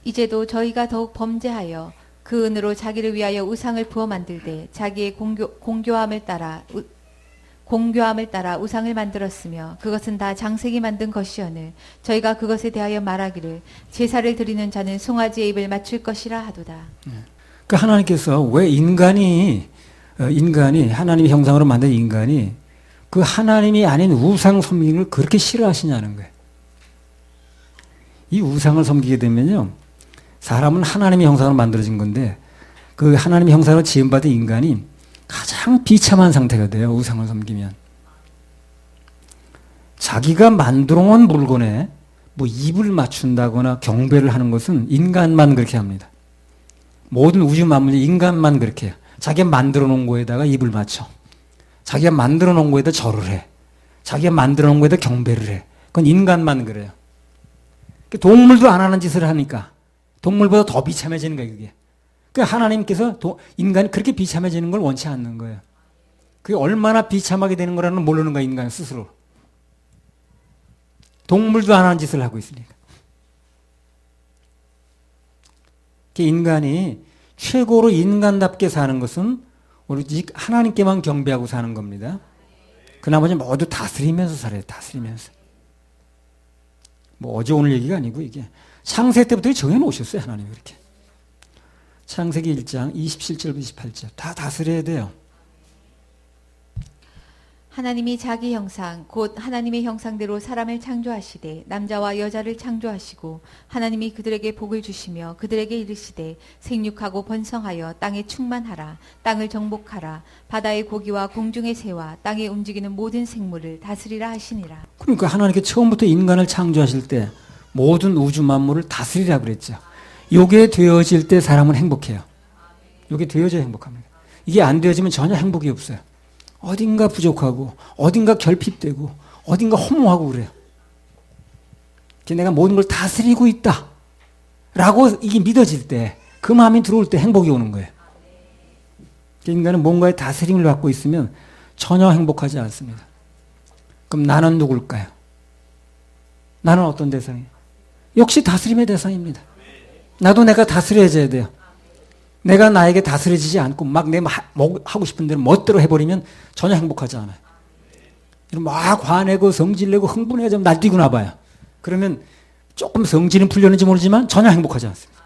이제도 저희가 더욱 범죄하여 그 은으로 자기를 위하여 우상을 부어 만들되 자기의 공교함을 따라 우상을 만들었으며 그것은 다 장색이 만든 것이오늘 저희가 그것에 대하여 말하기를 제사를 드리는 자는 송아지의 입을 맞출 것이라 하도다. 그 하나님께서 왜 인간이 하나님의 형상으로 만든 인간이 그 하나님이 아닌 우상 섬기는 걸 그렇게 싫어하시냐는 거예요. 이 우상을 섬기게 되면요, 사람은 하나님의 형상으로 만들어진 건데 그 하나님의 형상으로 지음받은 인간이 가장 비참한 상태가 돼요. 우상을 섬기면. 자기가 만들어 놓은 물건에 뭐 입을 맞춘다거나 경배를 하는 것은 인간만 그렇게 합니다. 모든 우주 만물이 인간만 그렇게 해요. 자기가 만들어 놓은 거에다가 입을 맞춰. 자기가 만들어 놓은 거에다 절을 해. 자기가 만들어 놓은 거에다 경배를 해. 그건 인간만 그래요. 동물도 안 하는 짓을 하니까 동물보다 더 비참해지는 거예요, 그게. 그러니까 하나님께서 인간이 그렇게 비참해지는 걸 원치 않는 거예요. 그게 얼마나 비참하게 되는 거라는 걸 모르는 거예요, 인간 스스로. 동물도 안 하는 짓을 하고 있으니까. 인간이 최고로 인간답게 사는 것은 오로지 하나님께만 경배하고 사는 겁니다. 그 나머지 모두 다스리면서 살아요, 다스리면서. 뭐 어제 오늘 얘기가 아니고 이게 창세 때부터 정해놓으셨어요, 하나님이 그렇게. 창세기 1장 27절부터 28절 다 다스려야 돼요. 하나님이 자기 형상 곧 하나님의 형상대로 사람을 창조하시되 남자와 여자를 창조하시고 하나님이 그들에게 복을 주시며 그들에게 이르시되 생육하고 번성하여 땅에 충만하라 땅을 정복하라 바다의 고기와 공중의 새와 땅에 움직이는 모든 생물을 다스리라 하시니라. 그러니까 하나님께 처음부터 인간을 창조하실 때 모든 우주 만물을 다스리라 그랬죠. 요게 되어질 때 사람은 행복해요. 요게 되어져야 행복합니다. 이게 안 되어지면 전혀 행복이 없어요. 어딘가 부족하고 어딘가 결핍되고 어딘가 허무하고 그래요. 내가 모든 걸 다스리고 있다 라고 이게 믿어질 때, 그 마음이 들어올 때 행복이 오는 거예요. 인간은 뭔가의 다스림을 받고 있으면 전혀 행복하지 않습니다. 그럼 나는 누굴까요? 나는 어떤 대상이에요? 역시 다스림의 대상입니다. 나도 내가 다스려져야 돼요. 내가 나에게 다스려지지 않고 막 내 하고 싶은 대로 멋대로 해버리면 전혀 행복하지 않아요. 막 화내고 성질내고 흥분해서 날뛰고 나봐요. 그러면 조금 성질은 풀렸는지 모르지만 전혀 행복하지 않습니다.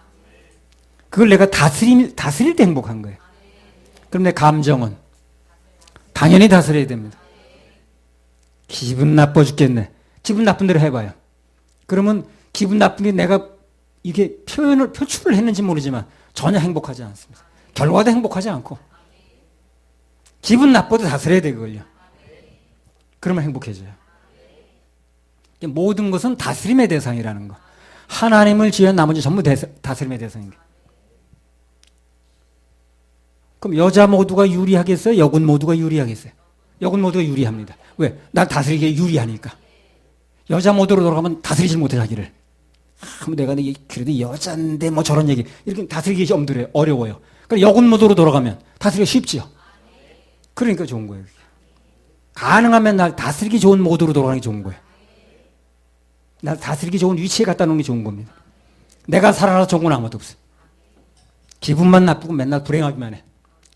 그걸 내가 다스릴 때 행복한 거예요. 그럼 내 감정은 당연히 다스려야 됩니다. 기분 나빠 죽겠네. 기분 나쁜 대로 해봐요. 그러면 기분 나쁜 게 내가 이게 표출을 했는지 모르지만 전혀 행복하지 않습니다. 결과도 행복하지 않고. 기분 나빠도 다스려야 돼, 그걸요. 그러면 행복해져요. 모든 것은 다스림의 대상이라는 거. 하나님을 지은 나머지 전부 다스림의 대상입니다. 그럼 여자 모두가 유리하겠어요? 여군 모두가 유리하겠어요? 여군 모두가 유리합니다. 왜? 날 다스리기에 유리하니까. 여자 모드로 돌아가면 다스리지 못해, 자기를. 내가 그래도 여잔데 뭐 저런 얘기. 이렇게 다스리기 어려워요. 그러니까 여군 모드로 돌아가면 다스리기 쉽죠. 그러니까 좋은 거예요. 가능하면 날 다스리기 좋은 모드로 돌아가는 게 좋은 거예요. 날 다스리기 좋은 위치에 갖다 놓는 게 좋은 겁니다. 내가 살아나서 좋은 건 아무것도 없어요. 기분만 나쁘고 맨날 불행하기만 해.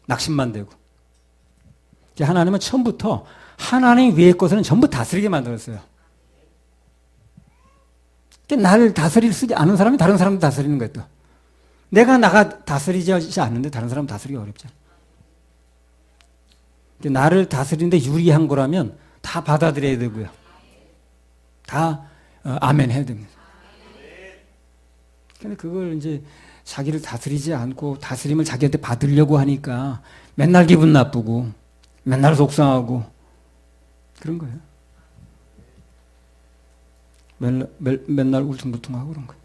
낙심만 되고. 하나님은 처음부터 하나님 외의 것은 전부 다스리게 만들었어요. 나를 다스릴 수 않은 사람이 다른 사람을 다스리는 거예요. 또. 내가 나가 다스리지 않는데 다른 사람 다스리기 어렵잖아. 나를 다스리는데 유리한 거라면 다 받아들여야 되고요. 다 아멘 해야 됩니다. 근데 그걸 이제 자기를 다스리지 않고 다스림을 자기한테 받으려고 하니까 맨날 기분 나쁘고 맨날 속상하고 그런 거예요. 맨날 울퉁불퉁하고 그런 거예요.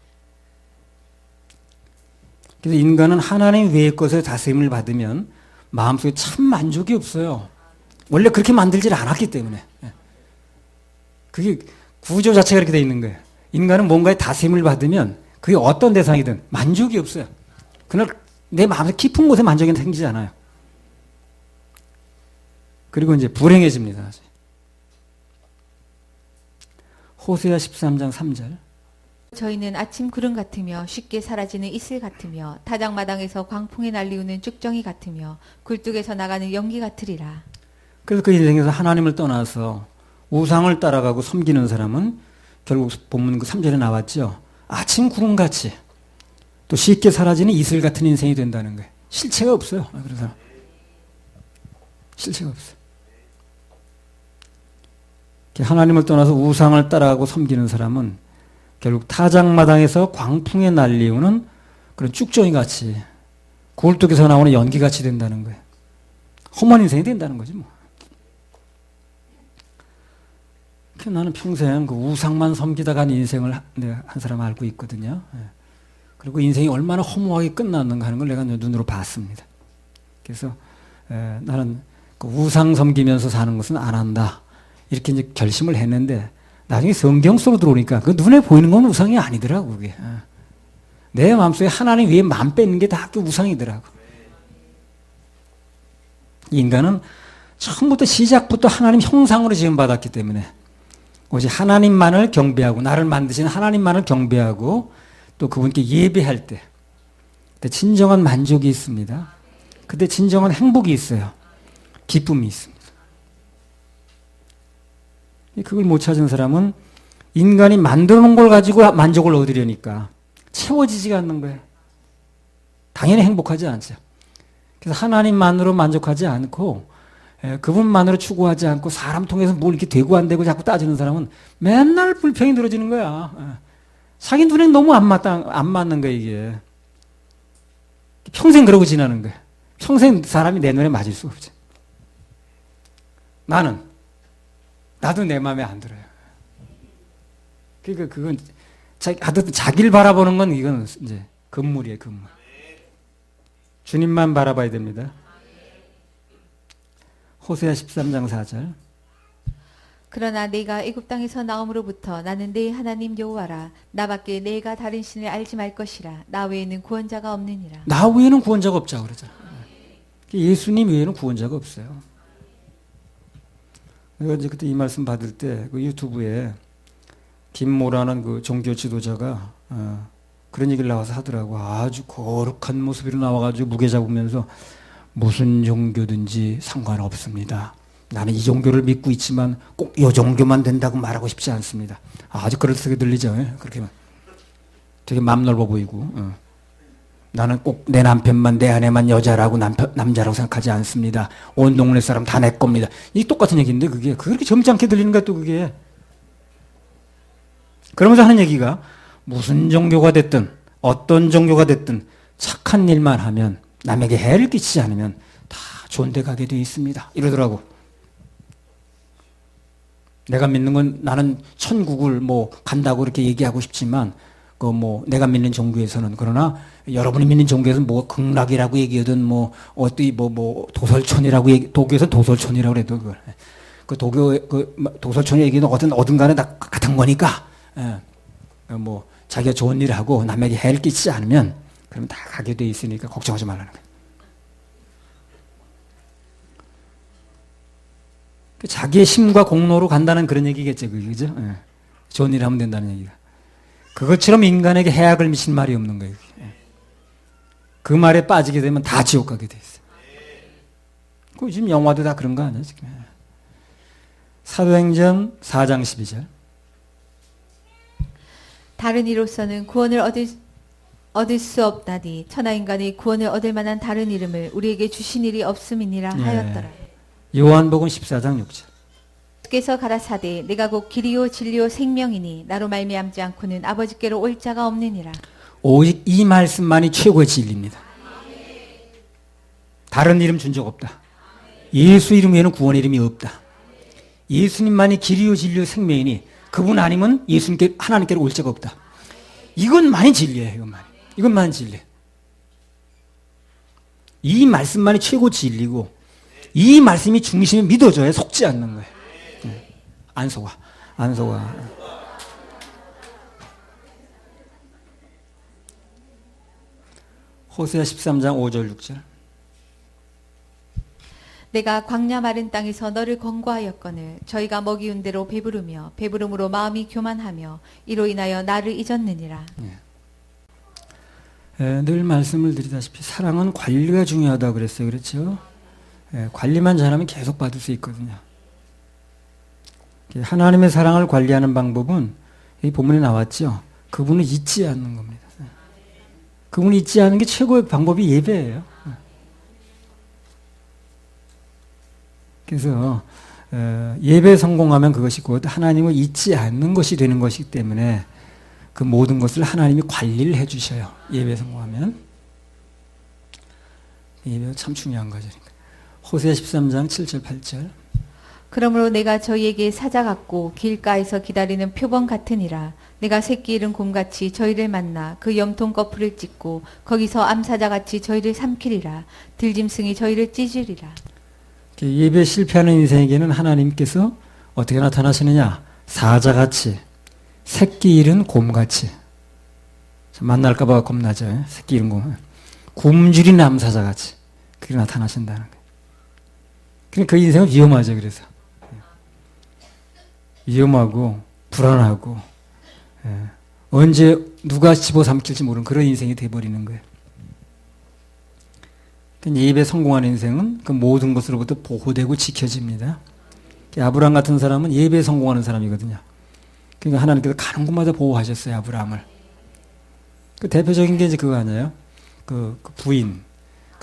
그래서 인간은 하나님 외의 것에 다스림을 받으면 마음속에 참 만족이 없어요. 원래 그렇게 만들질 않았기 때문에. 그게 구조 자체가 그렇게 되어 있는 거예요. 인간은 뭔가에 다스림을 받으면 그게 어떤 대상이든 만족이 없어요. 그날 내 마음의 깊은 곳에 만족이 생기지 않아요. 그리고 이제 불행해집니다. 호세아 13장 3절. 저희는 아침 구름 같으며 쉽게 사라지는 이슬 같으며 타작마당에서 광풍에 날리우는 쭉정이 같으며 굴뚝에서 나가는 연기 같으리라. 그래서 그 인생에서 하나님을 떠나서 우상을 따라가고 섬기는 사람은 결국 본문 그 3절에 나왔죠. 아침 구름같이 또 쉽게 사라지는 이슬 같은 인생이 된다는 거예요. 실체가 없어요. 그런 사람. 실체가 없어요. 하나님을 떠나서 우상을 따라가고 섬기는 사람은 결국 타작마당에서 광풍에 날리우는 그런 쭉정이 같이 굴뚝에서 나오는 연기 같이 된다는 거예요. 험한 인생이 된다는 거지 뭐. 나는 평생 그 우상만 섬기다 간 인생을 한 사람 알고 있거든요. 그리고 인생이 얼마나 허무하게 끝났는가 하는 걸 내가 눈으로 봤습니다. 그래서 나는 그 우상 섬기면서 사는 것은 안 한다. 이렇게 이제 결심을 했는데 나중에 성경 속으로 들어오니까 그 눈에 보이는 건 우상이 아니더라고 그게. 내 마음속에 하나님 위에 마음 뺏는 게 다 그 우상이더라고. 인간은 처음부터 시작부터 하나님 형상으로 지음받았기 때문에 오직 하나님만을 경배하고 나를 만드신 하나님만을 경배하고 또 그분께 예배할 때 그때 진정한 만족이 있습니다. 그때 진정한 행복이 있어요. 기쁨이 있습니다. 그걸 못 찾은 사람은 인간이 만들어 놓은 걸 가지고 만족을 얻으려니까 채워지지가 않는 거예요. 당연히 행복하지 않죠. 그래서 하나님만으로 만족하지 않고 그분만으로 추구하지 않고 사람 통해서 뭘 이렇게 되고 안 되고 자꾸 따지는 사람은 맨날 불평이 늘어지는 거야. 자기 눈에 너무 안 맞는 거야, 이게. 평생 그러고 지나는 거야. 평생 사람이 내 눈에 맞을 수가 없지. 나도 내 마음에 안 들어요. 그러니까 그건 자기를 바라보는 건 이건 이제 금물이에요, 금물. 주님만 바라봐야 됩니다. 호세아 13장 4절. 그러나 내가 애굽 땅에서 나옴으로부터 나는 내 하나님 여호와라. 나밖에 내가 다른 신을 알지 말 것이라. 나 외에는 구원자가 없느니라. 나 외에는 구원자가 없자고 그러잖아. 예수님 외에는 구원자가 없어요. 내가 이제 그때 이 말씀 받을 때 그 유튜브에 김모라는 그 종교 지도자가 그런 얘기를 나와서 하더라고. 아주 거룩한 모습으로 나와가지고 무게 잡으면서 무슨 종교든지 상관없습니다. 나는 이 종교를 믿고 있지만 꼭 이 종교만 된다고 말하고 싶지 않습니다. 아주 그럴듯하게 들리죠. 그렇게만. 되게 맘 넓어 보이고. 나는 꼭 내 남편만 내 아내만 여자라고 남자라고 생각하지 않습니다. 온 동네 사람 다 내 겁니다. 이 똑같은 얘기인데 그게 그렇게 점잖게 들리는 거야 또 그게. 그러면서 하는 얘기가 무슨 종교가 됐든 어떤 종교가 됐든 착한 일만 하면 남에게 해를 끼치지 않으면 다 좋은 데 가게 돼 있습니다. 이러더라고. 내가 믿는 건 나는 천국을 뭐 간다고 이렇게 얘기하고 싶지만 그 뭐 내가 믿는 종교에서는 그러나 여러분이 믿는 종교에서는 뭐 극락이라고 얘기하든 뭐 어디 뭐 도설촌이라고 도교에서 도설촌이라고 그래도 그걸 그 도교 그 도설촌이 얘기는 어딘가는 다 같은 거니까 뭐 자기가 좋은 일을 하고 남에게 해를 끼치지 않으면 그러면 다 가게 돼 있으니까 걱정하지 말라는 거예요. 자기의 힘과 공로로 간다는 그런 얘기겠죠, 그죠? 좋은 일을 하면 된다는 얘기가. 그것처럼 인간에게 해악을 미친 말이 없는 거예요. 그 말에 빠지게 되면 다 지옥 가게 돼 있어요. 그 지금 영화도 다 그런 거 아니야, 지금? 사도행전 4장 12절. 다른 이로서는 구원을 얻을 수 없다니 천하인간의 구원을 얻을 만한 다른 이름을 우리에게 주신 일이 없음이니라 하였더라. 요한복음 14장 6절. 주께서 가라사대 내가 곧 길이요 진리요 생명이니 나로 말미암지 않고는 아버지께로 올 자가 없느니라. 오직 이 말씀만이 최고의 진리입니다. 다른 이름 준 적 없다. 예수 이름 외에는 구원 이름이 없다. 예수님만이 길이요 진리요 생명이니 그분 아니면 예수님께 하나님께로 올 자가 없다. 이것만이 진리예요. 이것만이 진리. 이 말씀만이 최고 진리고 이 말씀이 중심에 믿어져야 속지 않는 거예요. 안 속아. 호세아 13장 5절 6절. 내가 광야 마른 땅에서 너를 권고하였거늘 저희가 먹이운 대로 배부르며 배부름으로 마음이 교만하며 이로 인하여 나를 잊었느니라. 늘 말씀을 드리다시피 사랑은 관리가 중요하다고 그랬어요. 그렇죠? 관리만 잘하면 계속 받을 수 있거든요. 하나님의 사랑을 관리하는 방법은 이 본문에 나왔죠. 그분을 잊지 않는 겁니다. 그분을 잊지 않는 게 최고의 방법이 예배예요. 그래서 예배에 성공하면 그것이 곧 하나님을 잊지 않는 것이 되는 것이기 때문에 그 모든 것을 하나님이 관리를 해주셔요. 예배에 성공하면. 예배가 참 중요한 거죠. 호세아 13장 7절 8절. 그러므로 내가 저희에게 사자 같고 길가에서 기다리는 표범 같으니라. 내가 새끼 잃은 곰같이 저희를 만나 그 염통 거풀을 찢고 거기서 암사자같이 저희를 삼키리라. 들짐승이 저희를 찢으리라. 예배 실패하는 인생에게는 하나님께서 어떻게 나타나시느냐? 사자같이, 새끼 잃은 곰같이. 만날까봐 겁나죠. 새끼 잃은 곰. 굶주린 암사자같이 그렇게 나타나신다는 거예요. 그러니까 그 인생은 위험하죠. 그래서 위험하고 불안하고 언제 누가 집어삼킬지 모르는 그런 인생이 돼버리는 거예요. 예배에 성공하는 인생은 그 모든 것으로부터 보호되고 지켜집니다. 아브라함 같은 사람은 예배에 성공하는 사람이거든요. 그러니까 하나님께서 가는 곳마다 보호하셨어요. 아브라함을. 그 대표적인 게 이제 그거 아니에요? 그 부인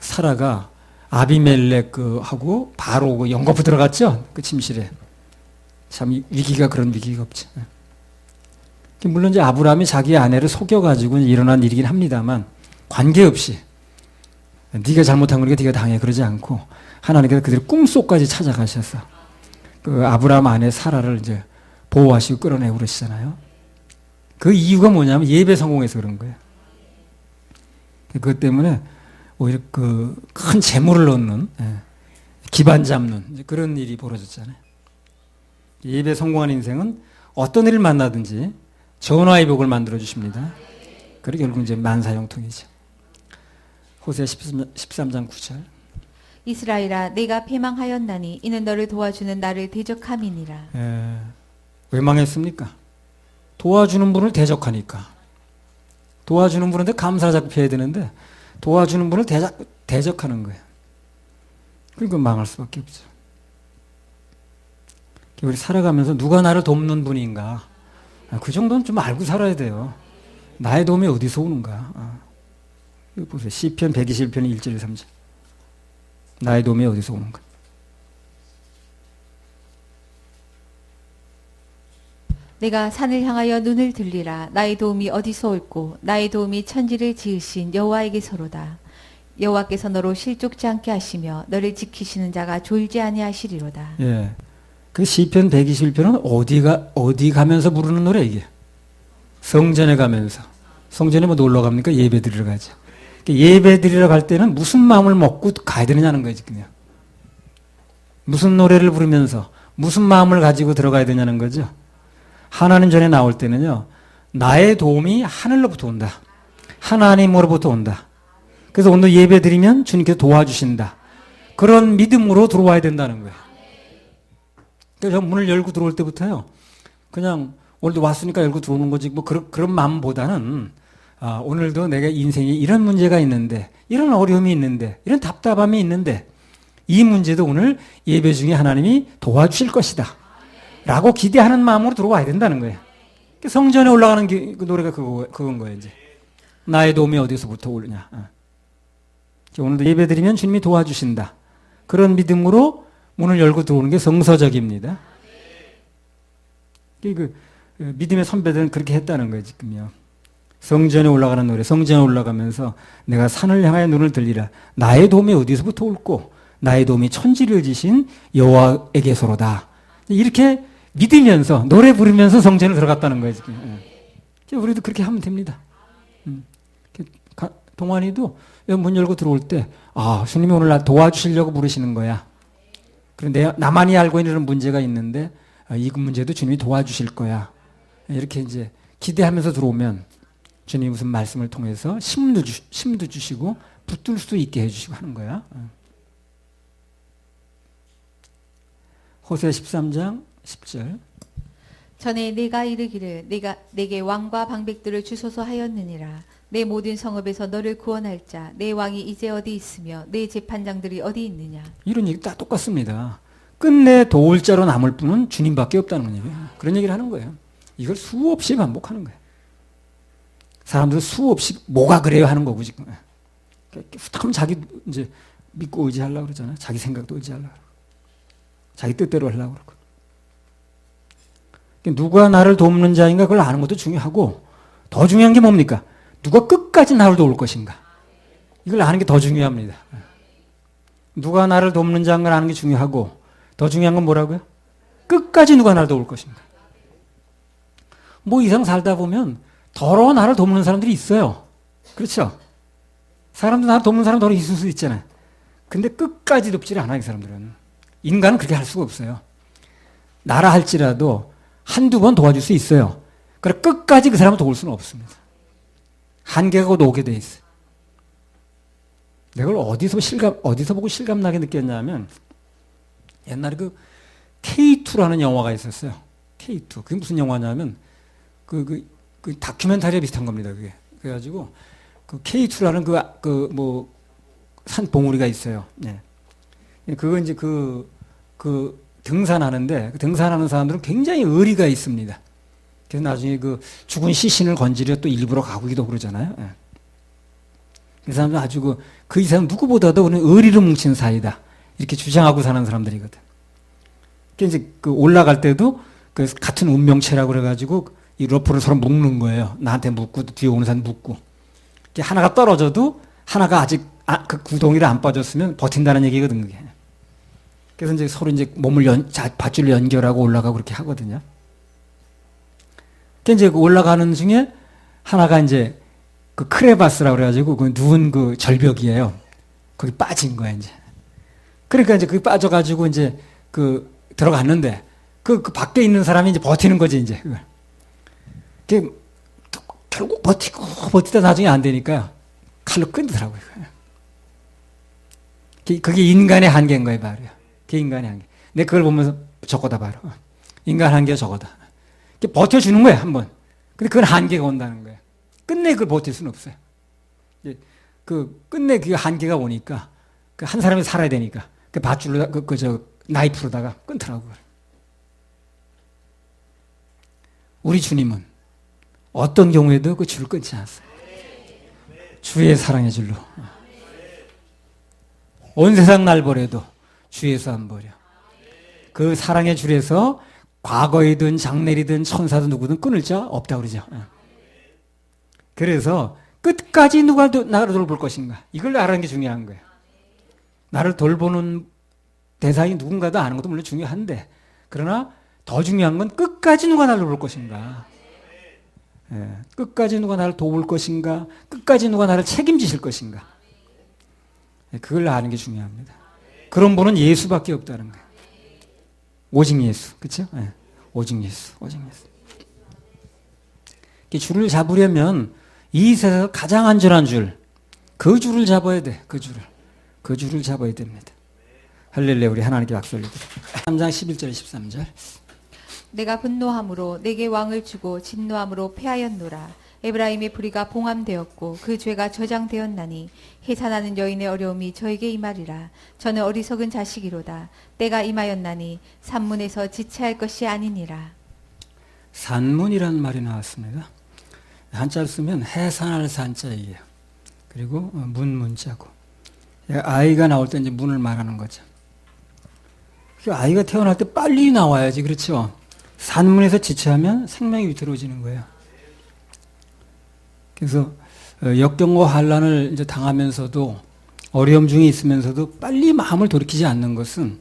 사라가 아비멜렉 하고 바로 그 연거푸 들어갔죠? 그 침실에. 참 위기가 그런 위기가 없죠. 물론 이제 아브라함이 자기 아내를 속여가지고 일어난 일이긴 합니다만 관계없이 네가 잘못한 거니까 네가 당해 그러지 않고 하나님께서 그들의 꿈속까지 찾아가셔서 그 아브라함 아내 사라를 이제 보호하시고 끌어내고 그러시잖아요. 그 이유가 뭐냐면 예배 성공해서 그런 거예요. 그것 때문에 오히려 그 큰 재물을 얻는 기반 잡는 그런 일이 벌어졌잖아요. 예배 성공한 인생은 어떤 일을 만나든지 전화의 복을 만들어 주십니다. 그리고 결국 이제 만사형통이죠. 호세 13장 9절. 이스라엘아 내가 패망하였나니 이는 너를 도와주는 나를 대적함이니라. 왜 망했습니까? 도와주는 분을 대적하니까. 도와주는 분한테 감사를 자꾸 해야 되는데 도와주는 분을 대적하는 거예요. 그러니까 망할 수밖에 없죠. 우리 살아가면서 누가 나를 돕는 분인가? 그 정도는 좀 알고 살아야 돼요. 나의 도움이 어디서 오는가? 이거 보세요. 시편 121편 1절 3절. 나의 도움이 어디서 오는가? 내가 산을 향하여 눈을 들리라. 나의 도움이 어디서 올꼬? 나의 도움이 천지를 지으신 여호와에게서로다. 여호와께서 너로 실족지 않게 하시며 너를 지키시는 자가 졸지 아니하시리로다. 예. 그 시편 121편은 어디 가면서 부르는 노래 이게? 성전에 가면서. 성전에 뭐 놀러 갑니까? 예배 드리러 가죠. 예배 드리러 갈 때는 무슨 마음을 먹고 가야 되느냐는 거예요, 지금요. 무슨 노래를 부르면서 무슨 마음을 가지고 들어가야 되냐는 거죠. 하나님 전에 나올 때는요, 나의 도움이 하늘로부터 온다. 하나님으로부터 온다. 그래서 오늘 예배 드리면 주님께서 도와주신다. 그런 믿음으로 들어와야 된다는 거예요. 그래서 문을 열고 들어올 때부터요, 그냥 오늘도 왔으니까 열고 들어오는 거지, 뭐 그런 마음보다는, 오늘도 내가 인생에 이런 문제가 있는데, 이런 어려움이 있는데, 이런 답답함이 있는데, 이 문제도 오늘 예배 중에 하나님이 도와주실 것이다. 라고 기대하는 마음으로 들어와야 된다는 거예요. 성전에 올라가는 그 노래가 그건 거예요, 이제. 나의 도움이 어디서부터 오느냐. 오늘도 예배 드리면 주님이 도와주신다. 그런 믿음으로 문을 열고 들어오는 게 성서적입니다. 믿음의 선배들은 그렇게 했다는 거예요, 지금요. 성전에 올라가는 노래, 성전에 올라가면서 내가 산을 향하여 눈을 들리라. 나의 도움이 어디서부터 올꼬? 나의 도움이 천지를 지신 여호와에게서로다. 이렇게 믿으면서 노래 부르면서 성전에 들어갔다는 거예요, 지금. 우리도 그렇게 하면 됩니다. 동환이도 문 열고 들어올 때, 주님이 오늘 나 도와주시려고 부르시는 거야. 그런데 나만이 알고 있는 문제가 있는데, 이 문제도 주님이 도와주실 거야. 이렇게 이제 기대하면서 들어오면, 주님이 무슨 말씀을 통해서 힘도 주시고, 붙들 수 있게 해주시고 하는 거야. 호세 13장 10절. 전에 내가 이르기를 내게 왕과 방백들을 주소서 하였느니라. 내 모든 성읍에서 너를 구원할 자, 내 왕이 이제 어디 있으며 내 재판장들이 어디 있느냐. 이런 얘기 다 똑같습니다. 끝내 도울 자로 남을 분은 주님밖에 없다는 얘기예요. 그런 얘기를 하는 거예요. 이걸 수없이 반복하는 거예요. 사람들은 수없이 뭐가 그래요 하는 거고 지금. 그럼 자기 이제 믿고 의지하려고 그러잖아요. 자기 생각도 의지하려고 그러고. 자기 뜻대로 하려고 그러고. 누가 나를 돕는 자인가 그걸 아는 것도 중요하고 더 중요한 게 뭡니까? 누가 끝까지 나를 도울 것인가? 이걸 아는 게 더 중요합니다. 누가 나를 돕는 자인 걸 아는 게 중요하고 더 중요한 건 뭐라고요? 끝까지 누가 나를 도울 것인가? 뭐 이상 살다 보면 더러워 나를 돕는 사람들이 있어요. 그렇죠? 사람도 나를 돕는 사람 더러 있을 수 있잖아요. 근데 끝까지 돕지를 않아요, 이 사람들은. 인간은 그렇게 할 수가 없어요. 나라 할지라도 한두 번 도와줄 수 있어요. 그러나 끝까지 그 사람을 도울 수는 없습니다. 한계가 곧 오게 돼 있어요. 내가 어디서 보고 실감나게 느꼈냐면, 옛날에 그 K2라는 영화가 있었어요. K2. 그게 무슨 영화냐면, 그 다큐멘터리에 비슷한 겁니다, 그게. 그래가지고, 그 K2라는 산 봉우리가 있어요. 네. 그거 이제 등산하는데, 그 등산하는 사람들은 굉장히 의리가 있습니다. 그래서 나중에 그 죽은 시신을 건지려 또 일부러 가기도 그러잖아요. 예. 그 사람은 아주 그 이상 누구보다도 우리는 의리로 뭉친 사이다. 이렇게 주장하고 사는 사람들이거든. 그러니까 이제 그 올라갈 때도 그 같은 운명체라고 그래가지고 이 러프를 서로 묶는 거예요. 나한테 묶고 뒤에 오는 사람 묶고. 하나가 떨어져도 하나가 아직 그 구덩이를 안 빠졌으면 버틴다는 얘기거든, 그게. 그래서 이제 서로 이제 몸을 밧줄을 연결하고 올라가고 그렇게 하거든요. 이제 올라가는 중에 하나가 이제 그 크레바스라고 그래가지고 그 누운 그 절벽이에요. 거기 빠진 거야, 이제. 그러니까 이제 거기 빠져가지고 이제 그 들어갔는데 그 밖에 있는 사람이 이제 버티는 거지, 이제. 그게 결국 버티다 나중에 안 되니까 칼로 끊더라고요. 그게 인간의 한계인 거예요, 바로요. 그게 인간의 한계. 내가 그걸 보면서 저거다, 바로. 인간 한계가 저거다. 버텨주는 거야, 한 번. 근데 그건 한계가 온다는 거예요. 끝내 그걸 버틸 수는 없어요. 끝내 그 한계가 오니까, 그 한 사람이 살아야 되니까, 그 밧줄로, 나이프로다가 끊더라고요. 우리 주님은 어떤 경우에도 그 줄을 끊지 않았어요. 주의 사랑의 줄로. 온 세상 날 버려도 주에서 안 버려. 그 사랑의 줄에서 과거이든 장래이든 천사든 누구든 끊을 자 없다고 그러죠. 그래서 끝까지 누가 나를 돌볼 것인가. 이걸 알아는 게 중요한 거예요. 나를 돌보는 대상이 누군가도 아는 것도 물론 중요한데, 그러나 더 중요한 건 끝까지 누가 나를 볼 것인가. 끝까지 누가 나를 도울 것인가. 끝까지 누가 나를 책임지실 것인가. 그걸 아는 게 중요합니다. 그런 분은 예수밖에 없다는 거예요. 오직 예수. 그렇죠? 오직 예수. 오직 예수. 줄을 잡으려면 이 세상에서 가장 안전한 줄, 그 줄을 잡아야 돼. 그 줄을 잡아야 됩니다. 할렐루야. 우리 하나님께 박수 올려드립니다. 3장 11절 13절. 내가 분노함으로 내게 왕을 주고 진노함으로 패하였노라. 에브라임의 불의가 봉함되었고 그 죄가 저장되었나니 해산하는 여인의 어려움이 저에게 임하리라. 저는 어리석은 자식이로다. 때가 임하였나니 산문에서 지체할 것이 아니니라. 산문이라는 말이 나왔습니다. 한자를 쓰면 해산할 산자예요. 그리고 문자고. 아이가 나올 때 이제 문을 말하는 거죠. 아이가 태어날 때 빨리 나와야지, 그렇죠? 산문에서 지체하면 생명이 위태로워지는 거예요. 그래서 역경과 환란을 이제 당하면서도 어려움 중에 있으면서도 빨리 마음을 돌이키지 않는 것은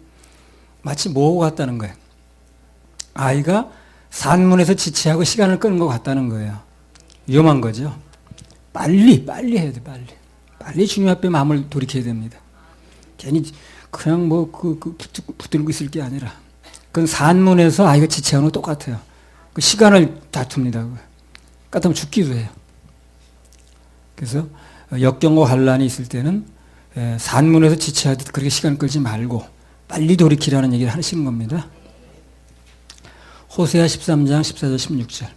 마치 뭐하고 같다는 거예요. 아이가 산문에서 지체하고 시간을 끄는 것 같다는 거예요. 위험한 거죠. 빨리 해야 돼, 빨리. 빨리 주님 앞에 마음을 돌이켜야 됩니다. 괜히 그냥 붙들고 있을 게 아니라, 그건 산문에서 아이가 지체하는 거 똑같아요. 그 시간을 다툽니다. 까다면 죽기도 해요. 그래서 역경과 환란이 있을 때는 산문에서 지체하듯 그렇게 시간 끌지 말고 빨리 돌이키라는 얘기를 하시는 겁니다. 호세아 13장 14절 16절.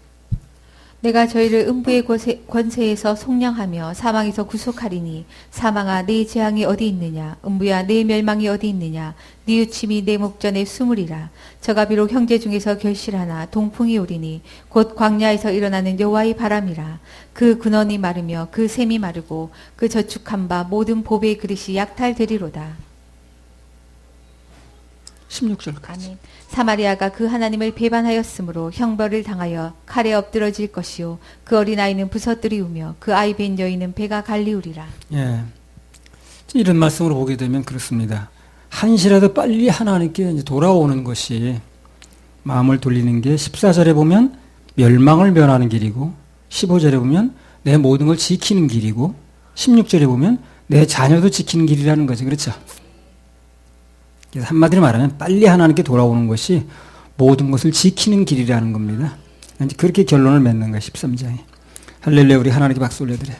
내가 저희를 음부의 권세에서 속량하며 사망에서 구속하리니 사망아 네 재앙이 어디 있느냐 음부야 네 멸망이 어디 있느냐 네 유침이 내 목전에 숨으리라. 저가 비록 형제 중에서 결실하나 동풍이 오리니 곧 광야에서 일어나는 여호와의 바람이라. 그 근원이 마르며 그 샘이 마르고 그 저축한 바 모든 보배의 그릇이 약탈되리로다. 16절까지. 아멘. 사마리아가 그 하나님을 배반하였으므로 형벌을 당하여 칼에 엎드러질 것이요 그 어린아이는 부서뜨리우며 그 아이 뵌 여인은 배가 갈리우리라. 예. 이런 말씀으로 보게 되면 그렇습니다. 한시라도 빨리 하나님께 이제 돌아오는 것이 마음을 돌리는 게 14절에 보면 멸망을 면하는 길이고 15절에 보면 내 모든 걸 지키는 길이고 16절에 보면 내 자녀도 지키는 길이라는 거죠. 그렇죠? 그래서 한마디로 말하면 빨리 하나님께 돌아오는 것이 모든 것을 지키는 길이라는 겁니다. 그렇게 결론을 맺는 거예요. 13장에. 할렐루야. 우리 하나님께 박수 올려드려요.